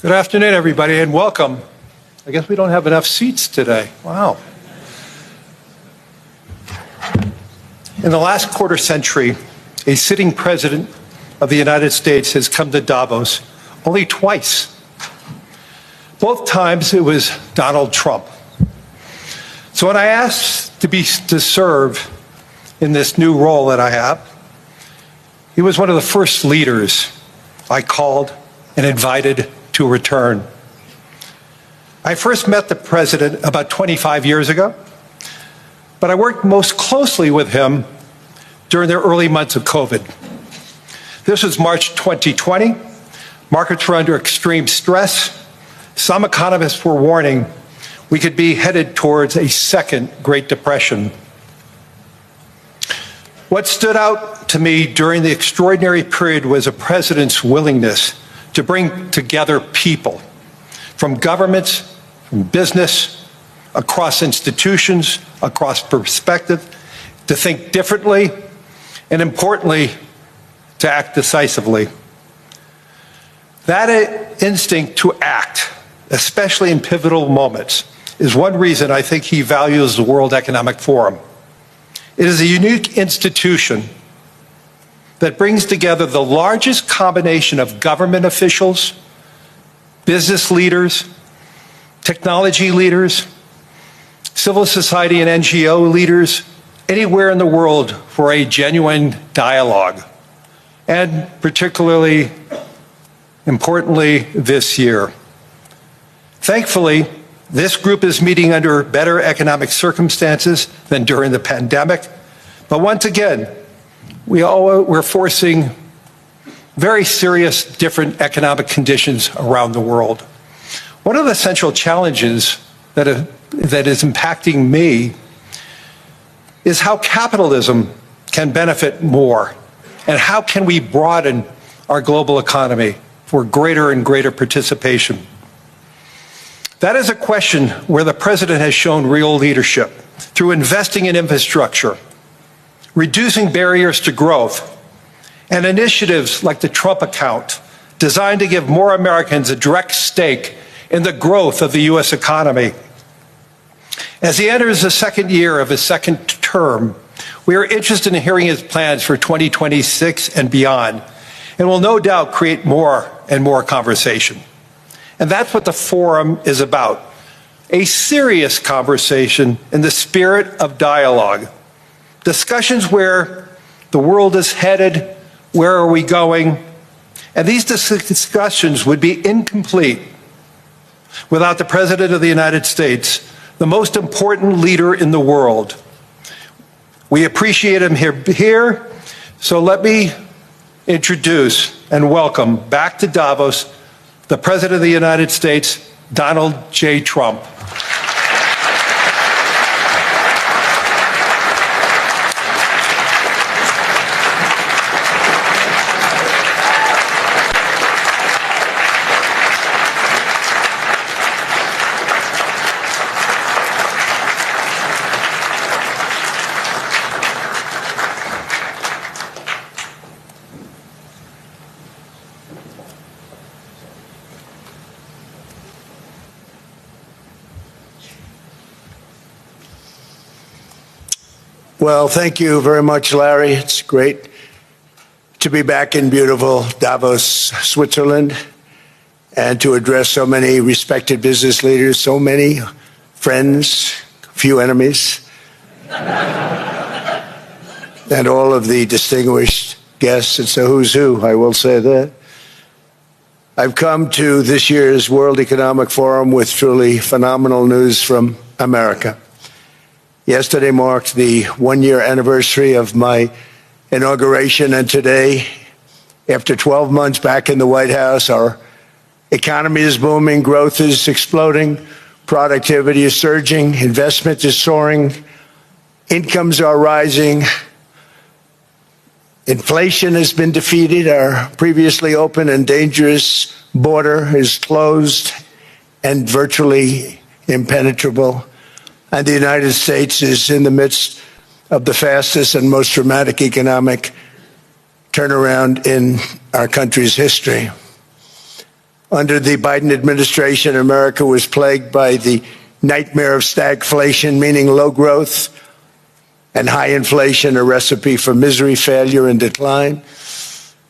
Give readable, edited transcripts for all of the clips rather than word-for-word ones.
Good afternoon, everybody, and welcome. I guess we don't have enough seats today. Wow. In the last quarter century, a sitting president of the United States has come to Davos only twice. Both times it was Donald Trump. So when I asked to serve in this new role that I have, he was one of the first leaders I called and invited to return. I first met the president about 25 years ago, but I worked most closely with him during the early months of COVID. This was March 2020. Markets were under extreme stress. Some economists were warning we could be headed towards a second Great Depression. What stood out to me during the extraordinary period was a president's willingness to bring together people from governments, from business, across institutions, across perspective, to think differently, and importantly, to act decisively. That instinct to act, especially in pivotal moments, is one reason I think he values the World Economic Forum. It is a unique institution that brings together the largest combination of government officials, business leaders, technology leaders, civil society and NGO leaders, anywhere in the world for a genuine dialogue, and particularly importantly this year. Thankfully, this group is meeting under better economic circumstances than during the pandemic, but once again, we're facing very serious different economic conditions around the world. One of the central challenges that is impacting me is how capitalism can benefit more, and how can we broaden our global economy for greater and greater participation. That is a question where the president has shown real leadership through investing in infrastructure, reducing barriers to growth, and initiatives like the Trump account, designed to give more Americans a direct stake in the growth of the U.S. economy. As he enters the second year of his second term, we are interested in hearing his plans for 2026 and beyond, and will no doubt create more and more conversation. And that's what the forum is about, a serious conversation in the spirit of dialogue. Discussions where the world is headed, where are we going? And these discussions would be incomplete without the President of the United States, the most important leader in the world. We appreciate him here, so let me introduce and welcome back to Davos the President of the United States, Donald J. Trump. Well, thank you very much, Larry. It's great to be back in beautiful Davos, Switzerland, and to address so many respected business leaders, so many friends, few enemies, and all of the distinguished guests. It's a who's who, I will say that. I've come to this year's World Economic Forum with truly phenomenal news from America. Yesterday marked the one-year anniversary of my inauguration, and today, after 12 months back in the White House, our economy is booming, growth is exploding, productivity is surging, investment is soaring, incomes are rising, inflation has been defeated, our previously open and dangerous border is closed and virtually impenetrable. And the United States is in the midst of the fastest and most dramatic economic turnaround in our country's history. Under the Biden administration, America was plagued by the nightmare of stagflation, meaning low growth, and high inflation, a recipe for misery, failure, and decline.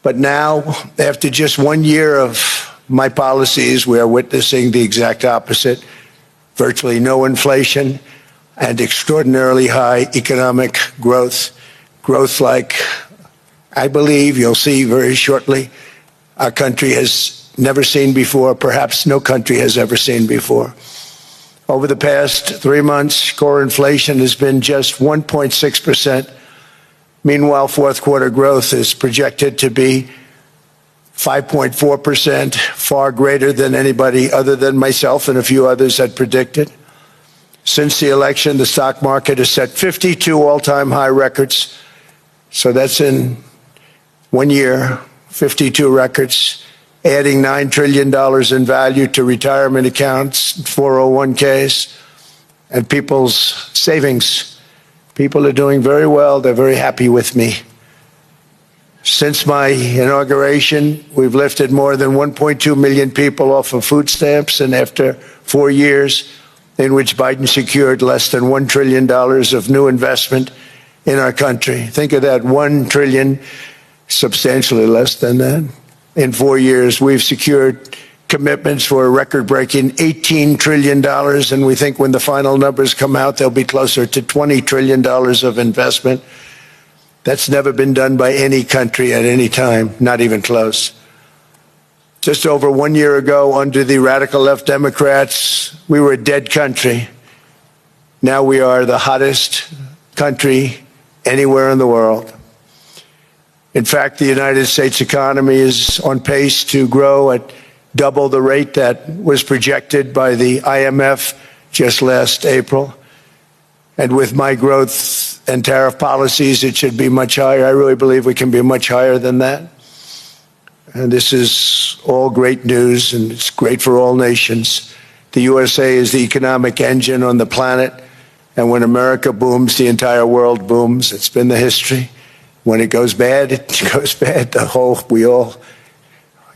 But now, after just 1 year of my policies, we are witnessing the exact opposite. Virtually no inflation and extraordinarily high economic growth. Growth like I believe you'll see very shortly our country has never seen before, perhaps no country has ever seen before. Over the past 3 months, core inflation has been just 1.6%. Meanwhile, fourth quarter growth is projected to be 5.4%, far greater than anybody other than myself and a few others had predicted. Since the election, the stock market has set 52 all-time high records. So that's in 1 year, 52 records, adding $9 trillion in value to retirement accounts, 401ks, and people's savings. People are doing very well. They're very happy with me. Since my inauguration, we've lifted more than 1.2 million people off of food stamps, and after 4 years in which Biden secured less than $1 trillion of new investment in our country. Think of that, 1 trillion, substantially less than that. In 4 years, we've secured commitments for a record-breaking $18 trillion, and we think when the final numbers come out, they'll be closer to $20 trillion of investment. That's never been done by any country at any time, not even close. Just over 1 year ago, under the radical left Democrats, we were a dead country. Now we are the hottest country anywhere in the world. In fact, the United States economy is on pace to grow at double the rate that was projected by the IMF just last April. And with my growth and tariff policies, it should be much higher. I really believe we can be much higher than that. And this is all great news, and it's great for all nations. The USA is the economic engine on the planet, and when America booms, the entire world booms. It's been the history. When it goes bad, it goes bad.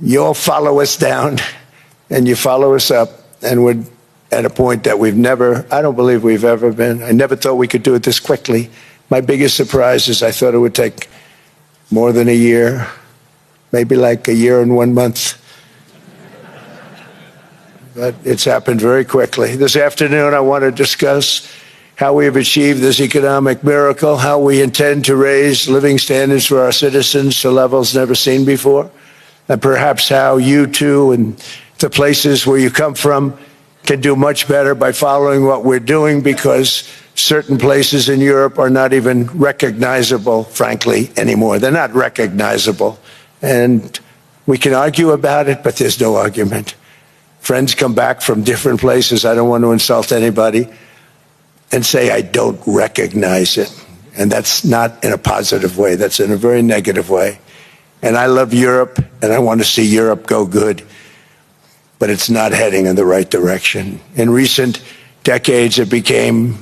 You all follow us down, and you follow us up, and we're at a point that I don't believe we've ever been. I never thought we could do it this quickly. My biggest surprise is I thought it would take more than a year, maybe like a year and 1 month. But it's happened very quickly. This afternoon, I want to discuss how we have achieved this economic miracle, how we intend to raise living standards for our citizens to levels never seen before, and perhaps how you too and the places where you come from can do much better by following what we're doing, because certain places in Europe are not even recognizable, frankly, anymore. They're not recognizable. And we can argue about it, but there's no argument. Friends come back from different places. I don't want to insult anybody and say I don't recognize it. And that's not in a positive way. That's in a very negative way. And I love Europe, and I want to see Europe go good. But it's not heading in the right direction. In recent decades, it became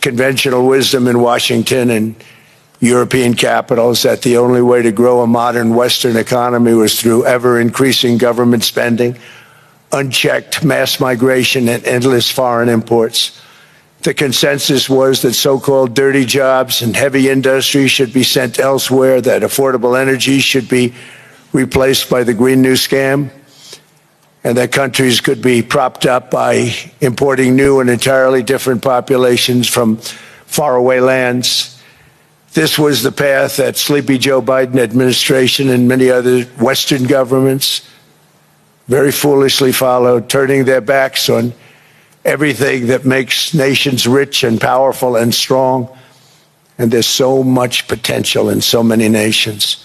conventional wisdom in Washington and European capitals that the only way to grow a modern Western economy was through ever-increasing government spending, unchecked mass migration, and endless foreign imports. The consensus was that so-called dirty jobs and heavy industry should be sent elsewhere, that affordable energy should be replaced by the Green New Scam, and that countries could be propped up by importing new and entirely different populations from faraway lands. This was the path that Sleepy Joe Biden administration and many other Western governments very foolishly followed, turning their backs on everything that makes nations rich and powerful and strong. And there's so much potential in so many nations.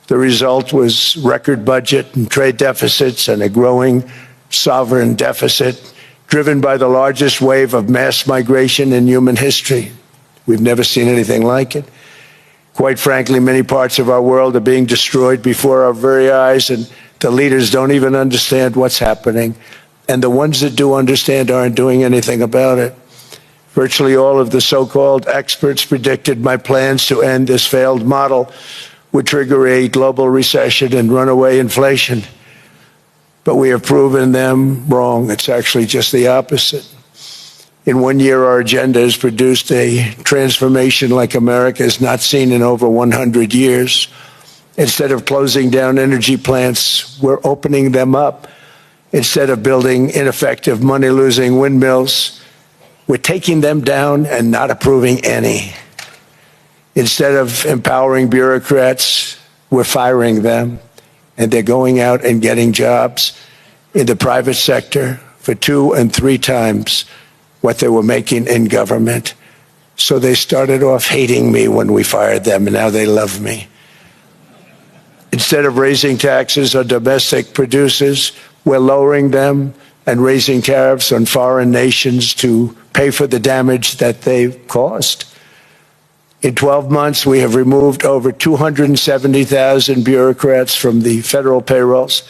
The result was record budget and trade deficits and a growing sovereign deficit driven by the largest wave of mass migration in human history. We've never seen anything like it. Quite frankly, many parts of our world are being destroyed before our very eyes, and the leaders don't even understand what's happening. And the ones that do understand aren't doing anything about it. Virtually all of the so-called experts predicted my plans to end this failed model would trigger a global recession and runaway inflation. but we have proven them wrong. It's actually just the opposite. In 1 year, our agenda has produced a transformation like America has not seen in over 100 years. Instead of closing down energy plants, we're opening them up. Instead of building ineffective, money-losing windmills, we're taking them down and not approving any. Instead of empowering bureaucrats, we're firing them, and they're going out and getting jobs in the private sector for 2 and 3 times what they were making in government. So they started off hating me when we fired them, and now they love me. Instead of raising taxes on domestic producers, we're lowering them and raising tariffs on foreign nations to pay for the damage that they've caused. In 12 months, we have removed over 270,000 bureaucrats from the federal payrolls,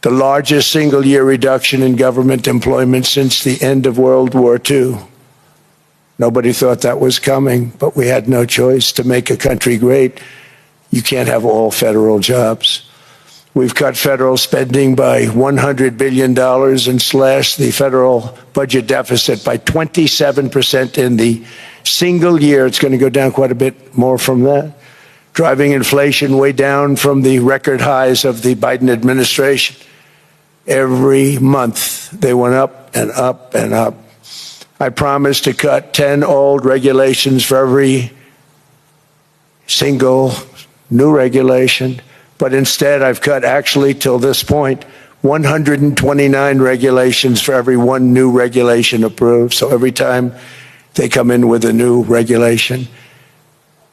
the largest single-year reduction in government employment since the end of World War II. Nobody thought that was coming, but we had no choice. To make a country great, you can't have all federal jobs. We've cut federal spending by $100 billion and slashed the federal budget deficit by 27% in the single year. It's going to go down quite a bit more from that, driving inflation way down from the record highs of the Biden administration. Every month, they went up and up and up. I promised to cut 10 old regulations for every single new regulation. But instead, I've cut, actually, till this point, 129 regulations for every 1 new regulation approved. So every time they come in with a new regulation,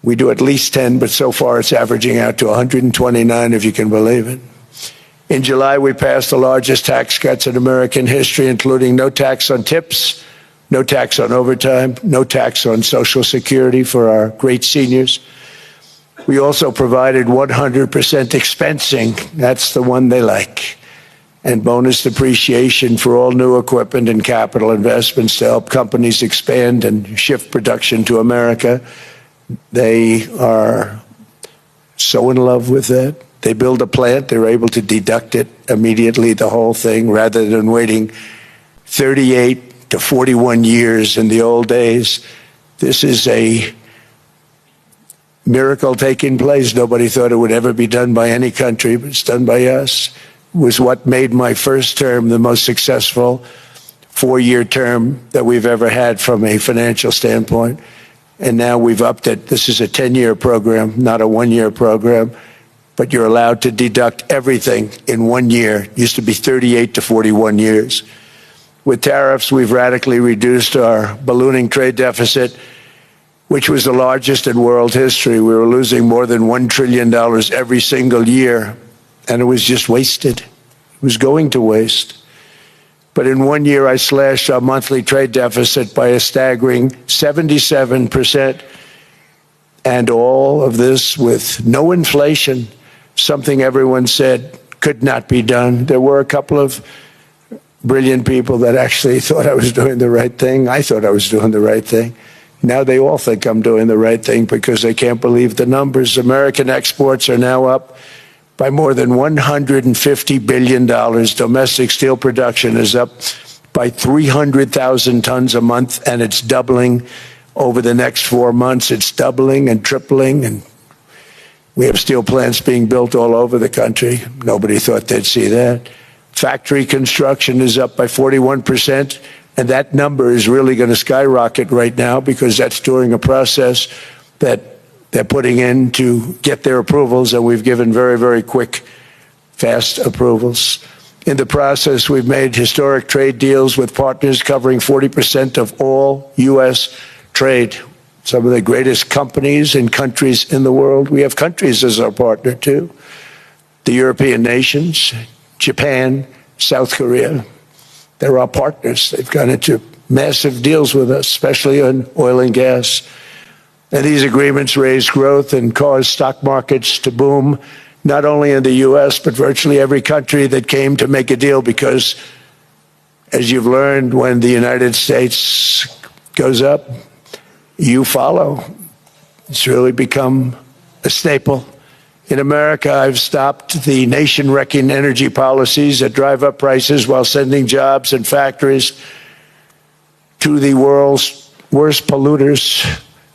we do at least 10, but so far it's averaging out to 129, if you can believe it. In July, we passed the largest tax cuts in American history, including no tax on tips, no tax on overtime, no tax on Social Security for our great seniors. We also provided 100% expensing. That's the one they like. And bonus depreciation for all new equipment and capital investments to help companies expand and shift production to America. They are so in love with that. They build a plant, they're able to deduct it immediately, the whole thing, rather than waiting 38 to 41 years in the old days. This is a miracle taking place. Nobody thought it would ever be done by any country, but it's done by us. It was what made my first term the most successful 4-year term that we've ever had from a financial standpoint. And now we've upped it. This is a 10-year program, not a 1-year program. But you're allowed to deduct everything in 1 year. It used to be 38 to 41 years. With tariffs, we've radically reduced our ballooning trade deficit, which was the largest in world history. We were losing more than $1 trillion every single year, and it was just wasted. It was going to waste. But in 1 year, I slashed our monthly trade deficit by a staggering 77%, and all of this with no inflation, something everyone said could not be done. There were a couple of brilliant people that actually thought I was doing the right thing. I thought I was doing the right thing. Now they all think I'm doing the right thing because they can't believe the numbers. American exports are now up by more than $150 billion. Domestic steel production is up by 300,000 tons a month, and it's doubling over the next 4 months. It's doubling and tripling, and we have steel plants being built all over the country. Nobody thought they'd see that. Factory construction is up by 41%, and that number is really going to skyrocket right now because that's during a process that they're putting in to get their approvals, and we've given very, very quick, fast approvals. In the process, we've made historic trade deals with partners covering 40% of all U.S. trade. Some of the greatest companies and countries in the world. We have countries as our partner, too. The European nations, Japan, South Korea. They're our partners. They've gone into massive deals with us, especially on oil and gas. And these agreements raise growth and cause stock markets to boom, not only in the U.S., but virtually every country that came to make a deal, because, as you've learned, when the United States goes up, you follow. It's really become a staple In America, I've stopped the nation-wrecking energy policies that drive up prices while sending jobs and factories to the world's worst polluters.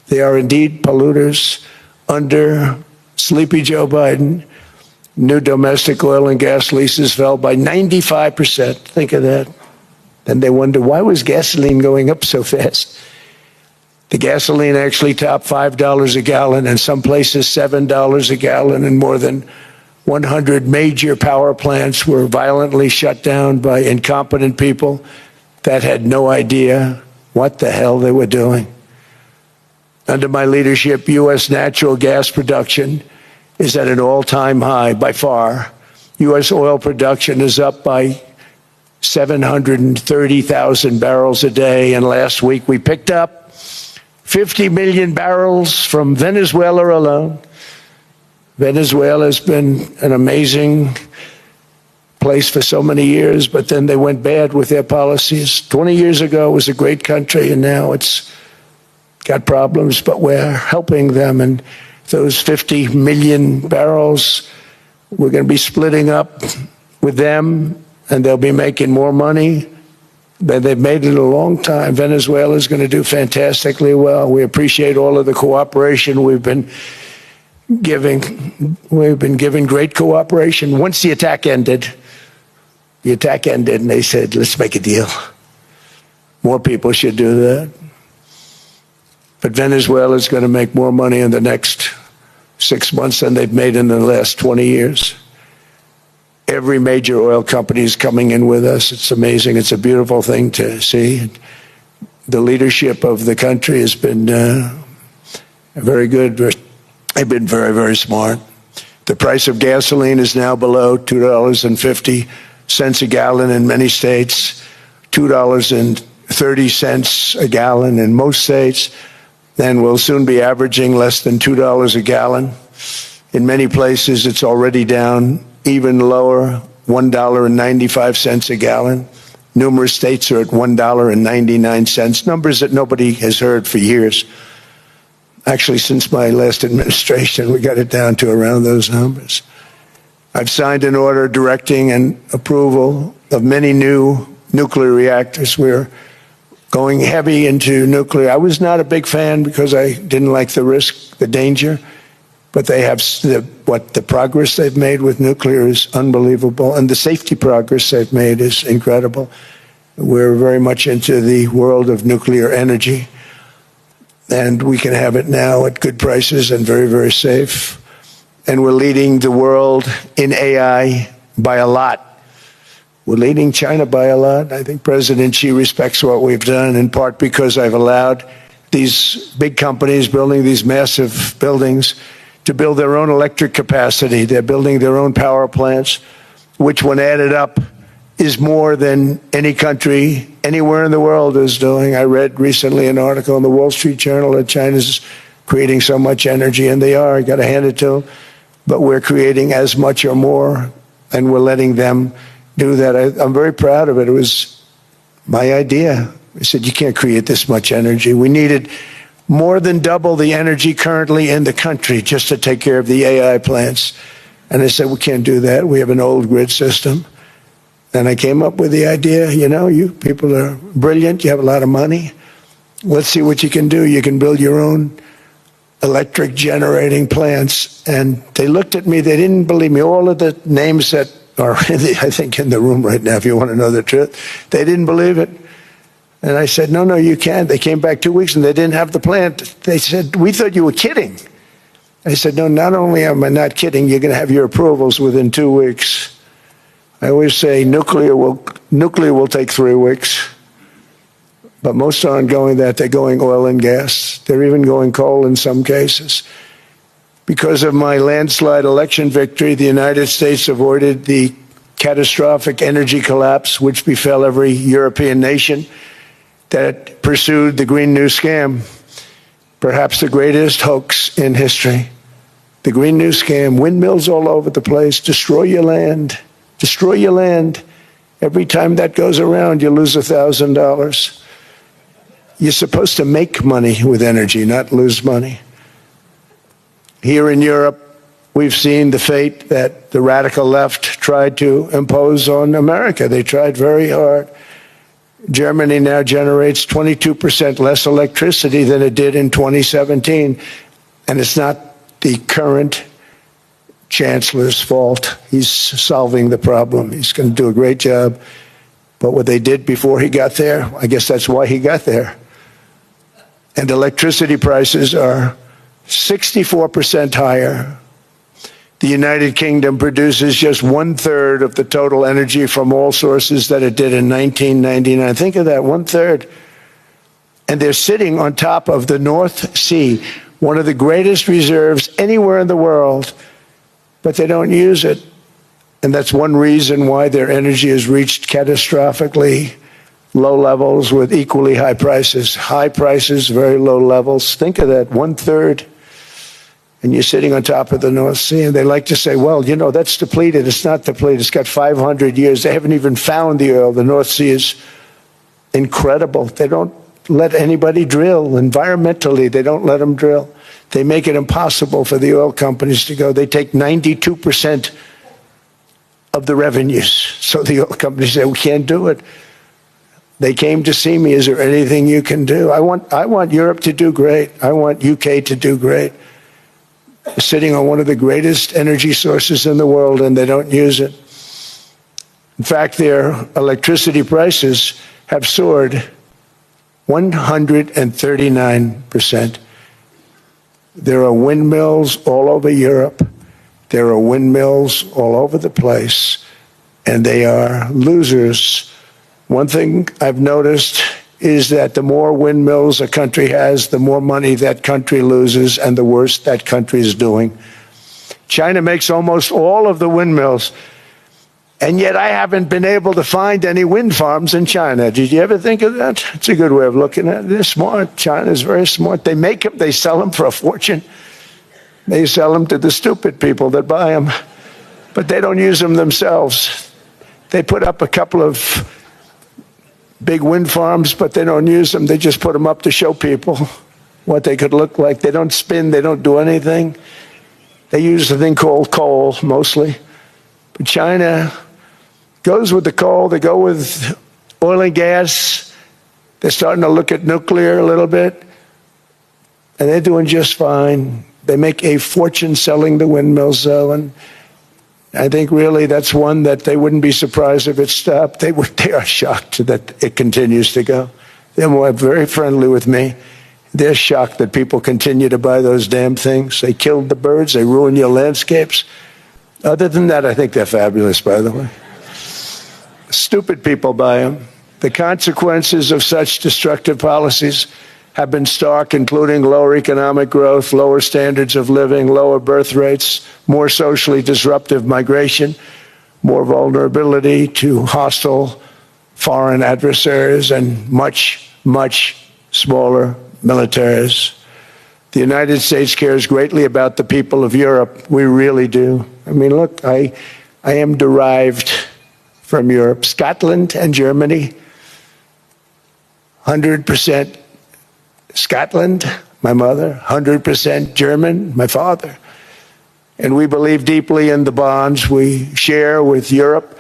They are indeed polluters. Under sleepy Joe Biden, new domestic oil and gas leases fell by 95%. Think of that. Then they wonder, why was gasoline going up so fast? The gasoline actually topped $5 a gallon, and some places $7 a gallon, and more than 100 major power plants were violently shut down by incompetent people that had no idea what the hell they were doing. Under my leadership, U.S. natural gas production is at an all-time high by far. U.S. oil production is up by 730,000 barrels a day, and last week we picked up 50 million barrels from Venezuela alone. Venezuela has been an amazing place for so many years, but then they went bad with their policies. 20 years ago it was a great country, and now it's got problems, but we're helping them. And those 50 million barrels, we're going to be splitting up with them, and they'll be making more money. They've made it a long time. Venezuela is going to do fantastically well. We appreciate all of the cooperation we've been giving. We've been giving great cooperation. Once the attack ended, and they said, let's make a deal. More people should do that. But Venezuela is going to make more money in the next 6 months than they've made in the last 20 years. Every major oil company is coming in with us. It's amazing. It's a beautiful thing to see. The leadership of the country has been very good. They've been very, very smart. The price of gasoline is now below $2.50 a gallon in many states, $2.30 a gallon in most states. Then we'll soon be averaging less than $2 a gallon. In many places, it's already down even lower, $1.95 a gallon. Numerous states are at $1.99, numbers that nobody has heard for years. Actually, since my last administration, we got it down to around those numbers. I've signed an order directing and approval of many new nuclear reactors. We're going heavy into nuclear. I was not a big fan because I didn't like the risk, the danger. But they have the progress they've made with nuclear is unbelievable, and the safety progress they've made is incredible. We're very much into the world of nuclear energy, and we can have it now at good prices and very, very safe. And we're leading the world in AI by a lot. We're leading China by a lot. I think President Xi respects what we've done, in part because I've allowed these big companies building these massive buildings to build their own electric capacity. They're building their own power plants, which when added up is more than any country anywhere in the world is doing. I read recently an article in the Wall Street Journal that China's creating so much energy, and they are. You got to hand it to them. But we're creating as much or more, and we're letting them do that. I'm very proud of it. It was my idea. I said, you can't create this much energy. We needed more than double the energy currently in the country just to take care of the AI plants. And I said, we can't do that. We have an old grid system. And I came up with the idea, you people are brilliant. You have a lot of money. Let's see what you can do. You can build your own electric generating plants. And they looked at me. They didn't believe me. All of the names that are, I think, in the room right now, if you want to know the truth, they didn't believe it. And I said, no, you can't. They came back 2 weeks and they didn't have the plant. They said, we thought you were kidding. I said, no, not only am I not kidding, you're going to have your approvals within 2 weeks. I always say nuclear will take 3 weeks. But most aren't going that. They're going oil and gas. They're even going coal in some cases. Because of my landslide election victory, the United States avoided the catastrophic energy collapse which befell every European nation that pursued the Green New Scam, perhaps the greatest hoax in history. The Green New Scam, windmills all over the place, destroy your land. Every time that goes around, you lose $1,000. You're supposed to make money with energy, not lose money. Here in Europe, we've seen the fate that the radical left tried to impose on America. They tried very hard. Germany now generates 22% less electricity than it did in 2017. And it's not the current chancellor's fault. He's solving the problem. He's going to do a great job. But what they did before he got there, I guess that's why he got there. And electricity prices are 64% higher. The United Kingdom produces just 1/3 of the total energy from all sources that it did in 1999. Think of that, 1/3. And they're sitting on top of the North Sea, one of the greatest reserves anywhere in the world, but they don't use it. And that's one reason why their energy has reached catastrophically low levels with equally high prices. High prices, very low levels. Think of that, 1/3. And you're sitting on top of the North Sea, and they like to say, well, you know, that's depleted. It's not depleted. It's got 500 years. They haven't even found the oil. The North Sea is incredible. They don't let anybody drill. Environmentally, they don't let them drill. They make it impossible for the oil companies to go. They take 92% of the revenues. So the oil companies say, we can't do it. They came to see me. Is there anything you can do? I want Europe to do great. I want UK to do great. They're sitting on one of the greatest energy sources in the world, and they don't use it. In fact, their electricity prices have soared 139%. There are windmills all over Europe. There are windmills all over the place, and they are losers. One thing I've noticed is that the more windmills a country has, the more money that country loses, and the worse that country is doing. China makes almost all of the windmills, and yet I haven't been able to find any wind farms in China. Did you ever think of that? It's a good way of looking at it. They're smart. China is very smart. They make them, they sell them for a fortune. They sell them to the stupid people that buy them, but they don't use them themselves. They put up a couple of big wind farms, but they don't use them. They just put them up to show people what they could look like. They don't spin. They don't do anything. They use a thing called coal, mostly. But China goes with the coal. They go with oil and gas. They're starting to look at nuclear a little bit, and they're doing just fine. They make a fortune selling the windmills, though, and I think really that's one that they wouldn't be surprised if it stopped. They are shocked that it continues to go. They're very friendly with me. They're shocked that people continue to buy those damn things. They killed the birds. They ruin your landscapes. Other than that, I think they're fabulous, by the way. Stupid people buy them. The consequences of such destructive policies have been stark, including lower economic growth, lower standards of living, lower birth rates, more socially disruptive migration, more vulnerability to hostile foreign adversaries, and much, much smaller militaries. The United States cares greatly about the people of Europe. We really do. I mean, look, I am derived from Europe. Scotland and Germany, 100% Scotland, my mother, 100% German, my father. And we believe deeply in the bonds we share with Europe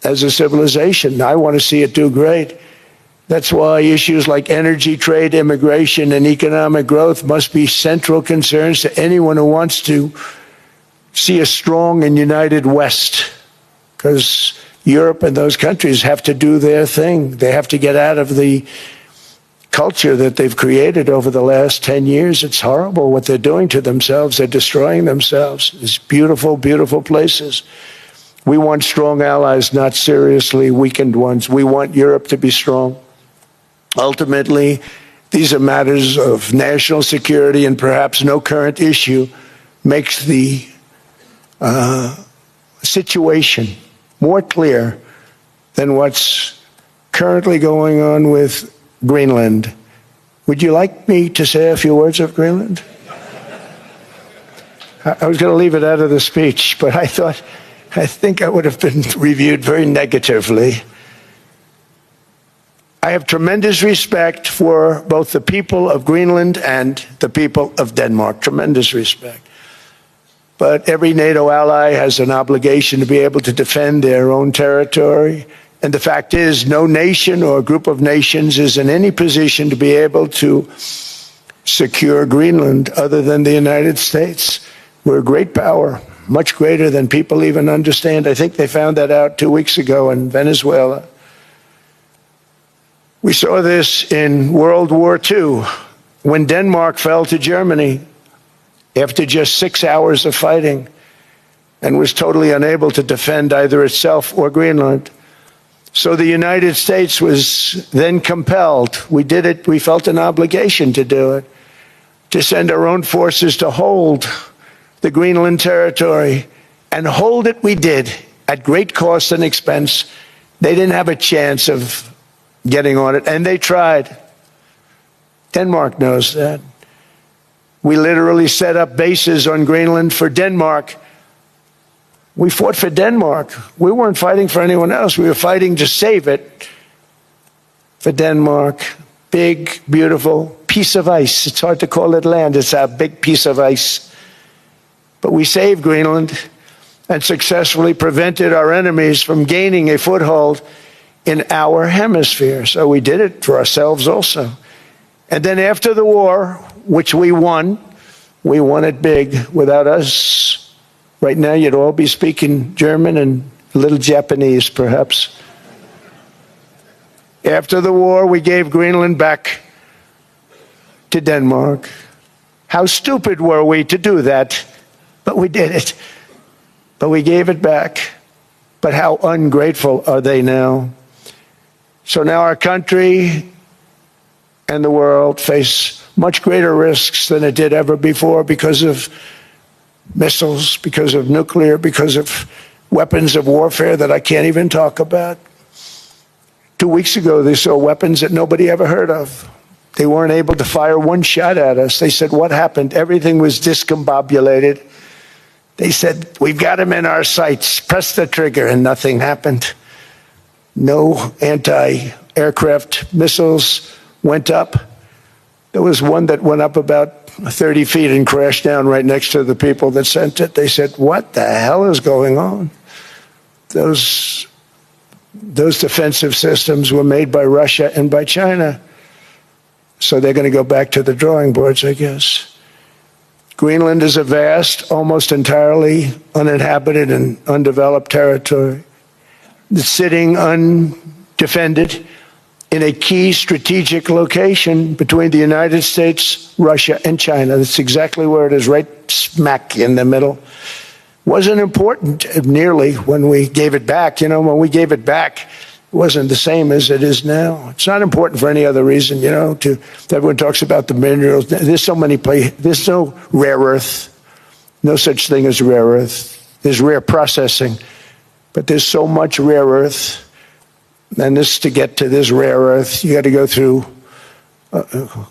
as a civilization. I want to see it do great. That's why issues like energy, trade, immigration, and economic growth must be central concerns to anyone who wants to see a strong and united West, because Europe and those countries have to do their thing. They have to get out of the culture that they've created over the last 10 years. It's horrible what they're doing to themselves. They're destroying themselves. It's beautiful, beautiful places. We want strong allies, not seriously weakened ones. We want Europe to be strong. Ultimately, these are matters of national security, and perhaps no current issue makes the situation more clear than what's currently going on with Greenland. Would you like me to say a few words of Greenland? I was going to leave it out of the speech, but I think I would have been reviewed very negatively. I have tremendous respect for both the people of Greenland and the people of Denmark. Tremendous respect. but every NATO ally has an obligation to be able to defend their own territory. And the fact is, no nation or group of nations is in any position to be able to secure Greenland other than the United States. We're a great power, much greater than people even understand. I think they found that out 2 weeks ago in Venezuela. We saw this in World War II when Denmark fell to Germany after just 6 hours of fighting and was totally unable to defend either itself or Greenland. So the United States was then compelled, we did it, we felt an obligation to do it, to send our own forces to hold the Greenland territory. And hold it we did, at great cost and expense. They didn't have a chance of getting on it, and they tried. Denmark knows that. We literally set up bases on Greenland for Denmark. We fought for Denmark. We weren't fighting for anyone else. We were fighting to save it for Denmark. Big, beautiful piece of ice. It's hard to call it land. It's a big piece of ice. But we saved Greenland and successfully prevented our enemies from gaining a foothold in our hemisphere. So we did it for ourselves also. And then after the war, which we won it big. Without us, right now, you'd all be speaking German and a little Japanese, perhaps. After the war, we gave Greenland back to Denmark. How stupid were we to do that? But we did it. But we gave it back. But how ungrateful are they now? So now our country and the world face much greater risks than it did ever before because of missiles, because of nuclear, because of weapons of warfare that I can't even talk about. 2 weeks ago, they saw weapons that nobody ever heard of. They weren't able to fire one shot at us. They said, what happened? Everything was discombobulated. They said, we've got them in our sights. Press the trigger, and nothing happened. No anti-aircraft missiles went up. There was one that went up about 30 feet and crashed down right next to the people that sent it. They said, what the hell is going on? Those defensive systems were made by Russia and by China. So they're going to go back to the drawing boards, I guess. Greenland is a vast, almost entirely uninhabited and undeveloped territory. It's sitting undefended in a key strategic location between the United States, Russia, and China. That's exactly where it is, right smack in the middle. Wasn't important nearly when we gave it back. You know, when we gave it back, it wasn't the same as it is now. It's not important for any other reason, you know, everyone talks about the minerals. There's so many places. There's no rare earth, no such thing as rare earth. There's rare processing, but there's so much rare earth. And to get to this rare earth, you got to go through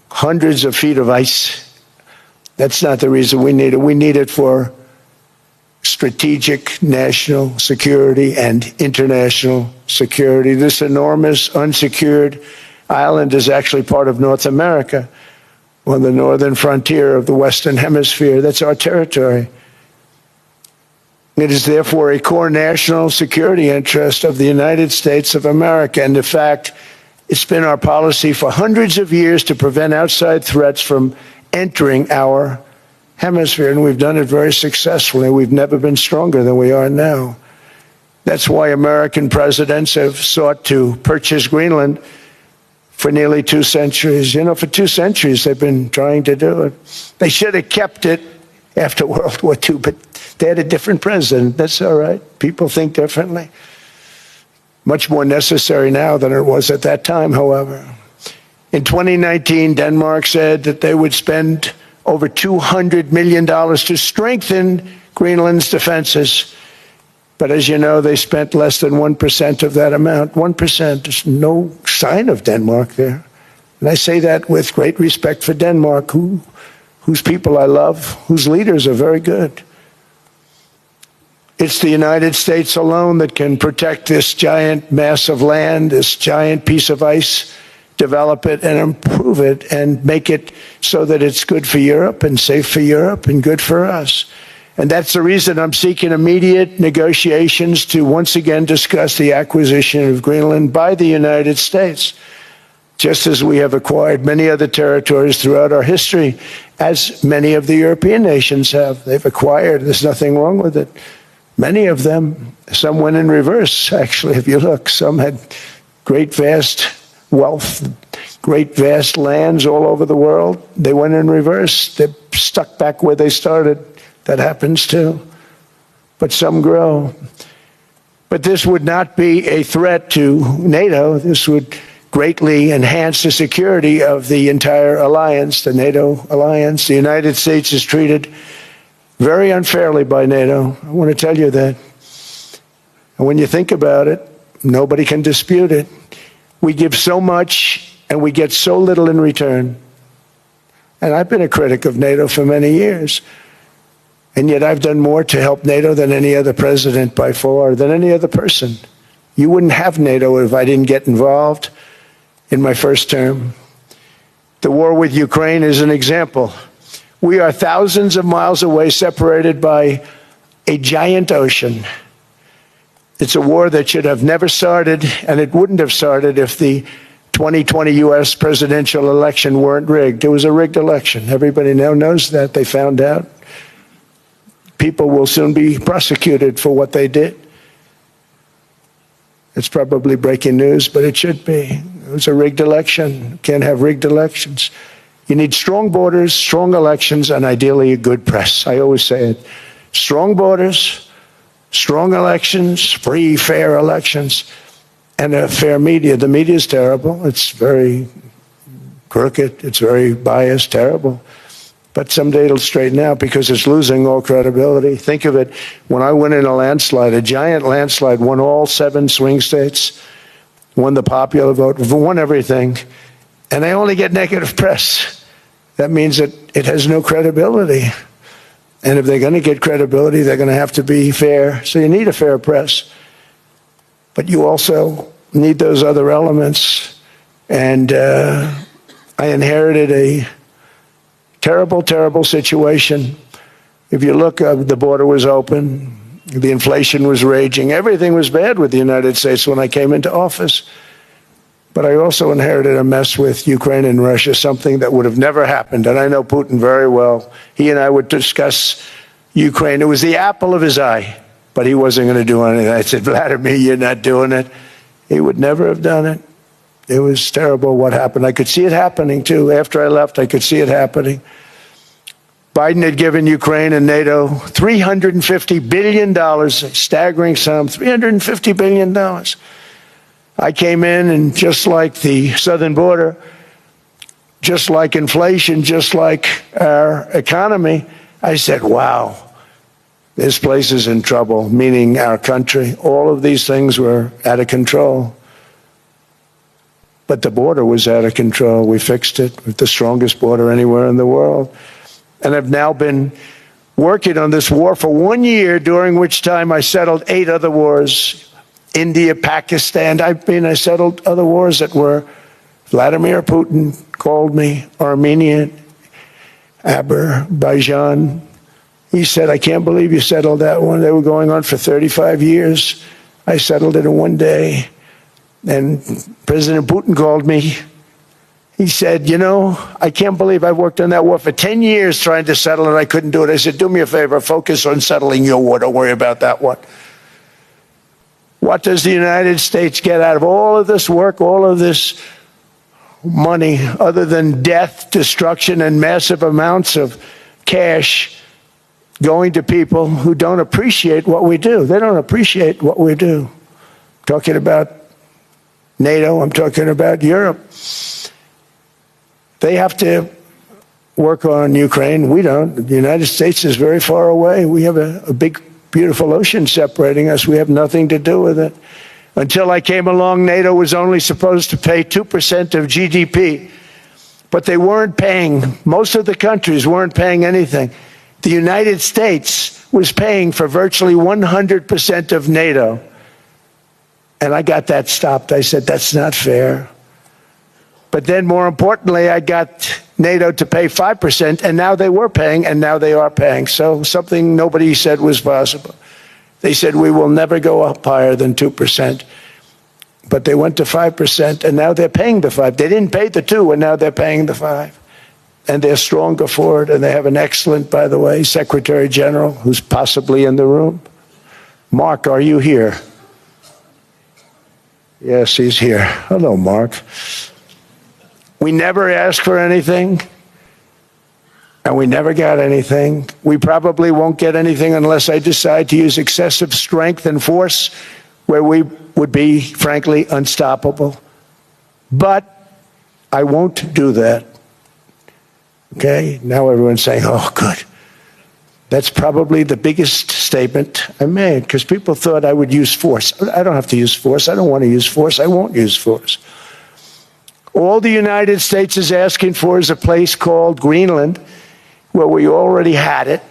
hundreds of feet of ice. That's not the reason we need it. We need it for strategic national security and international security. This enormous unsecured island is actually part of North America, on the northern frontier of the Western Hemisphere. That's our territory. It is therefore a core national security interest of the United States of America. And in fact, it's been our policy for hundreds of years to prevent outside threats from entering our hemisphere. And we've done it very successfully. We've never been stronger than we are now. That's why American presidents have sought to purchase Greenland for nearly 2 centuries. You know, for 2 centuries they've been trying to do it. They should have kept it after World War II, but they had a different president. That's all right. People think differently. Much more necessary now than it was at that time, however. In 2019, Denmark said that they would spend over $200 million to strengthen Greenland's defenses. But as you know, they spent less than 1% of that amount. 1%. There's no sign of Denmark there. And I say that with great respect for Denmark, whose people I love, whose leaders are very good. It's the United States alone that can protect this giant mass of land, this giant piece of ice, develop it and improve it and make it so that it's good for Europe and safe for Europe and good for us. And that's the reason I'm seeking immediate negotiations to once again discuss the acquisition of Greenland by the United States, just as we have acquired many other territories throughout our history, as many of the European nations have. They've acquired, there's nothing wrong with it. Many of them, some went in reverse, actually, if you look. Some had great, vast wealth, great, vast lands all over the world. They went in reverse. They're stuck back where they started. That happens too. But some grow. But this would not be a threat to NATO. This would greatly enhance the security of the entire alliance, the NATO alliance. The United States is treated very unfairly by NATO. I want to tell you that. And when you think about it, nobody can dispute it. We give so much and we get so little in return. And I've been a critic of NATO for many years. And yet I've done more to help NATO than any other president by far, than any other person. You wouldn't have NATO if I didn't get involved in my first term. The war with Ukraine is an example. We are thousands of miles away, separated by a giant ocean. It's a war that should have never started, and it wouldn't have started if the 2020 U.S. presidential election weren't rigged. It was a rigged election. Everybody now knows that. They found out. People will soon be prosecuted for what they did. It's probably breaking news, but it should be. It was a rigged election. You can't have rigged elections. You need strong borders, strong elections, and ideally a good press. I always say it. Strong borders, strong elections, free, fair elections, and a fair media. The media is terrible. It's very crooked. It's very biased, terrible. But someday it'll straighten out because it's losing all credibility. Think of it. When I went in a landslide, a giant landslide, won all 7 swing states, won the popular vote, won everything, and I only get negative press. That means that it has no credibility. And if they're going to get credibility, they're going to have to be fair. So you need a fair press. But you also need those other elements. And I inherited a terrible, terrible situation. If you look, the border was open. The inflation was raging. Everything was bad with the United States when I came into office. But I also inherited a mess with Ukraine and Russia, something that would have never happened. And I know Putin very well. He and I would discuss Ukraine. It was the apple of his eye, but he wasn't going to do anything. I said, Vladimir, you're not doing it. He would never have done it. It was terrible what happened. I could see it happening, too. After I left, I could see it happening. Biden had given Ukraine and NATO $350 billion, a staggering sum, $350 billion. I came in, and just like the southern border, just like inflation, just like our economy, I said, wow, this place is in trouble, meaning our country. All of these things were out of control. But the border was out of control. We fixed it with the strongest border anywhere in the world. And I've now been working on this war for 1 year, during which time I settled 8 other wars. India, Pakistan. I settled other wars that were Vladimir Putin called me, Armenia, Azerbaijan. He said, I can't believe you settled that one. They were going on for 35 years. I settled it in 1 day. And President Putin called me. He said, you know, I can't believe I've worked on that war for 10 years trying to settle it. I couldn't do it. I said, do me a favor, focus on settling your war. Don't worry about that one. What does the United States get out of all of this work, all of this money, other than death, destruction, and massive amounts of cash going to people who don't appreciate what we do? They don't appreciate what we do. I'm talking about NATO, I'm talking about Europe. They have to work on Ukraine. We don't. The United States is very far away. We have a big, beautiful ocean separating us. We have nothing to do with it. Until I came along, NATO was only supposed to pay 2% of GDP. But they weren't paying. Most of the countries weren't paying anything. The United States was paying for virtually 100% of NATO. And I got that stopped. I said, that's not fair. But then, more importantly, I got NATO to pay 5%, and now they were paying, and now they are paying. So something nobody said was possible. They said we will never go up higher than 2%. But they went to 5%, and now they're paying the 5. They didn't pay the 2, and now they're paying the 5. And they're stronger for it, and they have an excellent, by the way, Secretary General, who's possibly in the room. Mark, are you here? Yes, he's here. Hello, Mark. We never asked for anything, and we never got anything. We probably won't get anything unless I decide to use excessive strength and force, where we would be, frankly, unstoppable. But I won't do that. Okay? Now everyone's saying, oh, good. That's probably the biggest statement I made, because people thought I would use force. I don't have to use force. I don't want to use force. I won't use force. All the United States is asking for is a place called Greenland, where we already had it,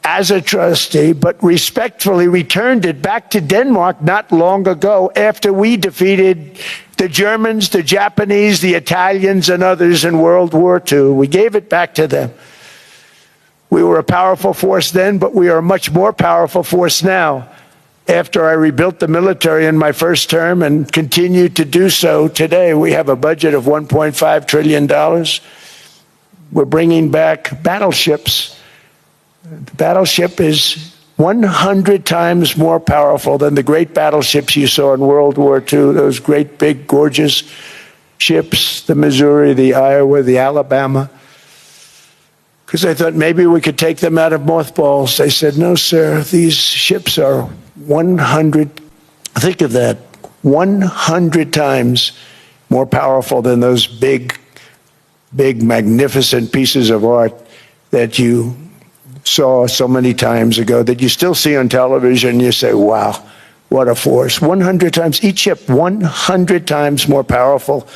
as a trustee, but respectfully returned it back to Denmark not long ago after we defeated the Germans, the Japanese, the Italians, and others in World War II. We gave it back to them. We were a powerful force then, but we are a much more powerful force now. After I rebuilt the military in my first term and continue to do so today, we have a budget of $1.5 trillion. We're bringing back battleships. The battleship is 100 times more powerful than the great battleships you saw in World War II, those great, big, gorgeous ships, the Missouri, the Iowa, the Alabama. Because I thought maybe we could take them out of mothballs. They said, no, sir, these ships are 100, think of that, 100 times more powerful than those big, magnificent pieces of art that you saw so many times ago, that you still see on television. You say, wow, what a force. 100 times, each ship 100 times more powerful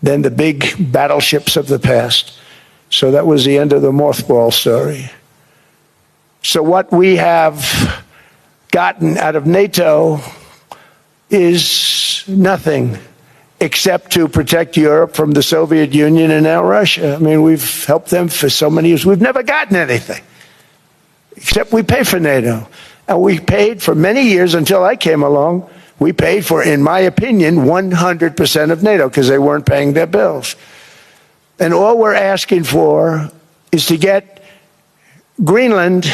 than the big battleships of the past. So that was the end of the mothball story. So what we have gotten out of NATO is nothing except to protect Europe from the Soviet Union and now Russia. I mean, we've helped them for so many years. We've never gotten anything, except we pay for NATO. And we paid for many years until I came along. We paid for, in my opinion, 100% of NATO because they weren't paying their bills. And all we're asking for is to get Greenland,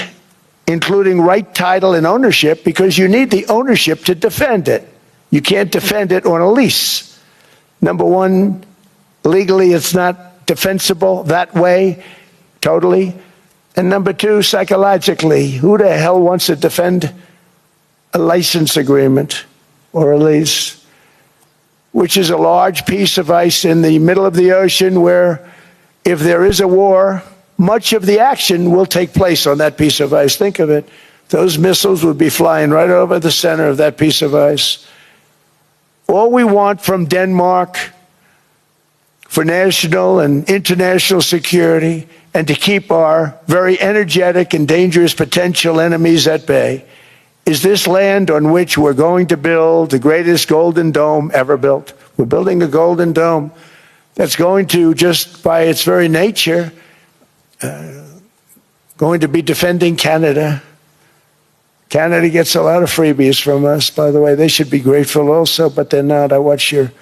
including right title and ownership, because you need the ownership to defend it. You can't defend it on a lease. Number one, legally it's not defensible that way, totally. And number two, psychologically, who the hell wants to defend a license agreement or a lease, which is a large piece of ice in the middle of the ocean where if there is a war, much of the action will take place on that piece of ice. Think of it. Those missiles would be flying right over the center of that piece of ice. All we want from Denmark for national and international security and to keep our very energetic and dangerous potential enemies at bay is this land on which we're going to build the greatest golden dome ever built. We're building a golden dome that's going to, just by its very nature, going to be defending Canada. Canada gets a lot of freebies from us, by the way. They should be grateful also, but they're not. I watched your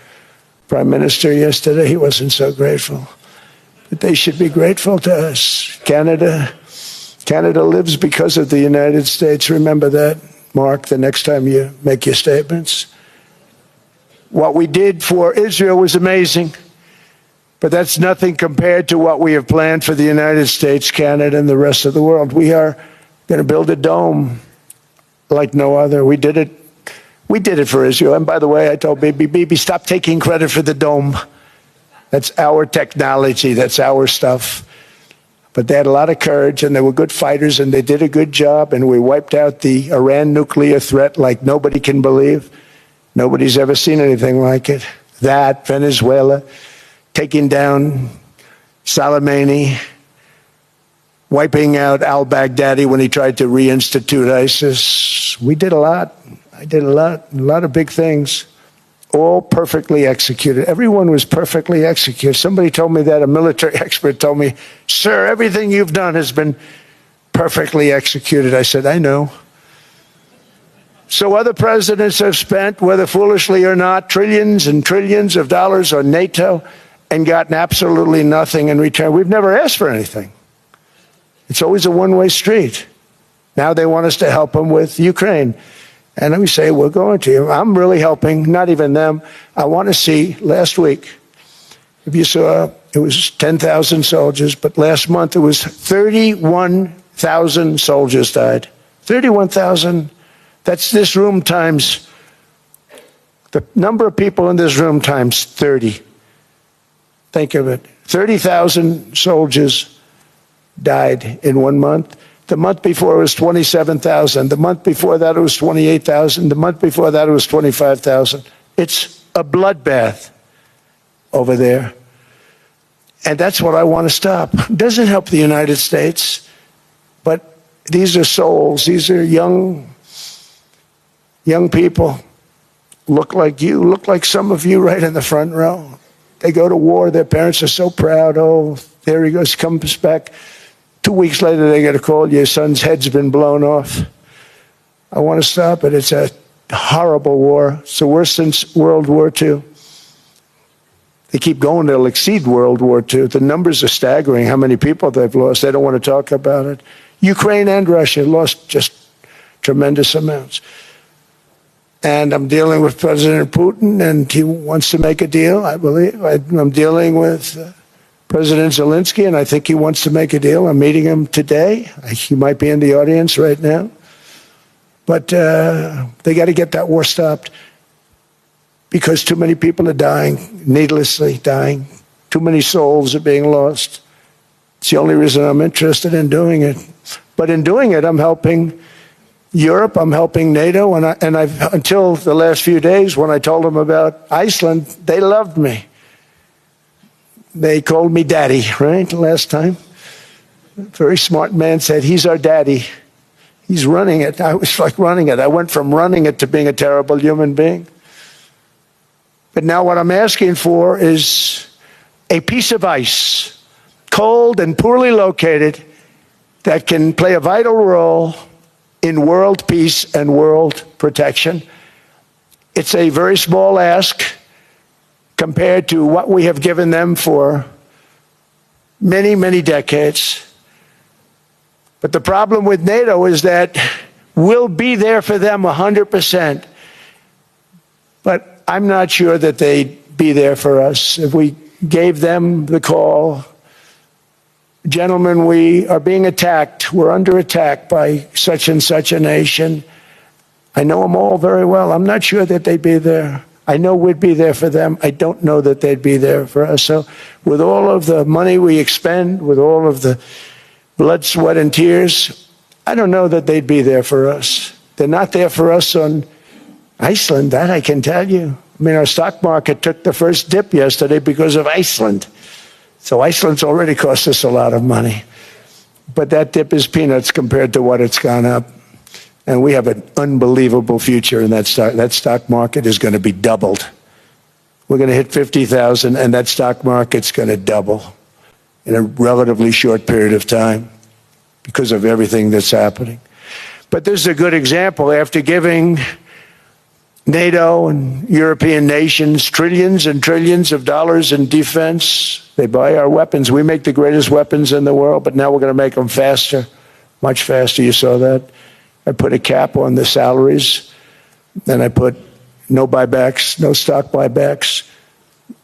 prime minister yesterday. He wasn't so grateful. But they should be grateful to us. Canada lives because of the United States. Remember that, Mark, the next time you make your statements. What we did for Israel was amazing, but that's nothing compared to what we have planned for the United States, Canada, and the rest of the world. We are going to build a dome like no other. We did it for Israel. And by the way, I told Bibi, stop taking credit for the dome. That's our technology. That's our stuff. But they had a lot of courage, and they were good fighters, and they did a good job, and we wiped out the Iran nuclear threat like nobody can believe. Nobody's ever seen anything like it. That, Venezuela, taking down Soleimani, wiping out al-Baghdadi when he tried to reinstitute ISIS. We did a lot. I did a lot of big things. all perfectly executed. Everyone was perfectly executed. Somebody told me that, a military expert told me, "Sir, everything you've done has been perfectly executed." I said, "I know." So other presidents have spent, whether foolishly or not, trillions and trillions of dollars on NATO and gotten absolutely nothing in return. We've never asked for anything. It's always a one-way street. Now they want us to help them with Ukraine. And we say, we're going to. I'm really helping, not even them. I want to see, last week, if you saw, it was 10,000 soldiers, but last month it was 31,000 soldiers died. 31,000. That's this room times, the number of people in this room times 30. Think of it. 30,000 soldiers died in 1 month. The month before it was 27,000. The month before that it was 28,000. The month before that it was 25,000. It's a bloodbath over there. And that's what I want to stop. It doesn't help the United States, but these are souls. These are young people. Look like you, look like some of you right in the front row. They go to war. Their parents are so proud. Oh, there he goes, comes back. 2 weeks later, they get a call, your son's head's been blown off. I want to stop it. It's a horrible war. It's the worst since World War II. They keep going, they'll exceed World War II. The numbers are staggering, how many people they've lost. They don't want to talk about it. Ukraine and Russia lost just tremendous amounts. And I'm dealing with President Putin, and he wants to make a deal, I believe. I'm dealing with President Zelensky, and I think he wants to make a deal. I'm meeting him today. He might be in the audience right now. But they got to get that war stopped because too many people are dying, needlessly dying. Too many souls are being lost. It's the only reason I'm interested in doing it. But in doing it, I'm helping Europe, I'm helping NATO, and I've until the last few days when I told them about Iceland, they loved me. They called me daddy, right, last time. A very smart man said, he's our daddy. He's running it. I was like running it. I went from running it to being a terrible human being. But now what I'm asking for is a piece of ice, cold and poorly located, that can play a vital role in world peace and world protection. It's a very small ask compared to what we have given them for many, many decades. But the problem with NATO is that we'll be there for them 100%. But I'm not sure that they'd be there for us. If we gave them the call, gentlemen, we are being attacked. We're under attack by such and such a nation. I know them all very well. I'm not sure that they'd be there. I know we'd be there for them. I don't know that they'd be there for us. So with all of the money we expend, with all of the blood, sweat, and tears, I don't know that they'd be there for us. They're not there for us on Iceland, that I can tell you. I mean, our stock market took the first dip yesterday because of Iceland. So Iceland's already cost us a lot of money. But that dip is peanuts compared to what it's gone up. And we have an unbelievable future in that stock. That stock market is going to be doubled. We're going to hit 50,000, and that stock market's going to double in a relatively short period of time because of everything that's happening. But this is a good example. After giving NATO and European nations trillions and trillions of dollars in defense, they buy our weapons. We make the greatest weapons in the world, but now we're going to make them faster, much faster. You saw that. I put a cap on the salaries. Then I put no buybacks, no stock buybacks,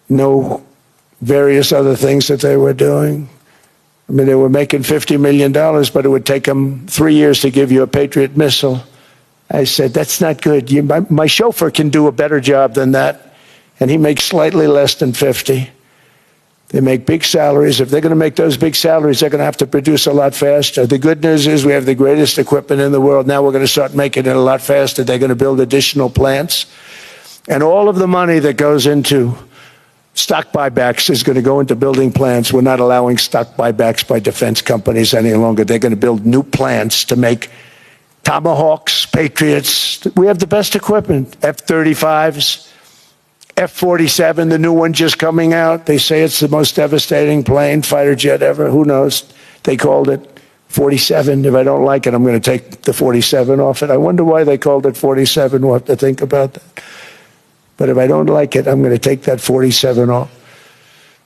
no various other things that they were doing. I mean, they were making $50 million, but it would take them 3 years to give you a Patriot missile. I said, that's not good. My chauffeur can do a better job than that, and he makes slightly less than 50. They make big salaries. If they're going to make those big salaries, they're going to have to produce a lot faster. The good news is we have the greatest equipment in the world. Now we're going to start making it a lot faster. They're going to build additional plants. And all of the money that goes into stock buybacks is going to go into building plants. We're not allowing stock buybacks by defense companies any longer. They're going to build new plants to make Tomahawks, Patriots. We have the best equipment, F-35s. F-47, the new one just coming out. They say it's the most devastating plane, fighter jet ever. Who knows? They called it 47. If I don't like it, I'm going to take the 47 off it. I wonder why they called it 47. We'll have to think about that. But if I don't like it, I'm going to take that 47 off.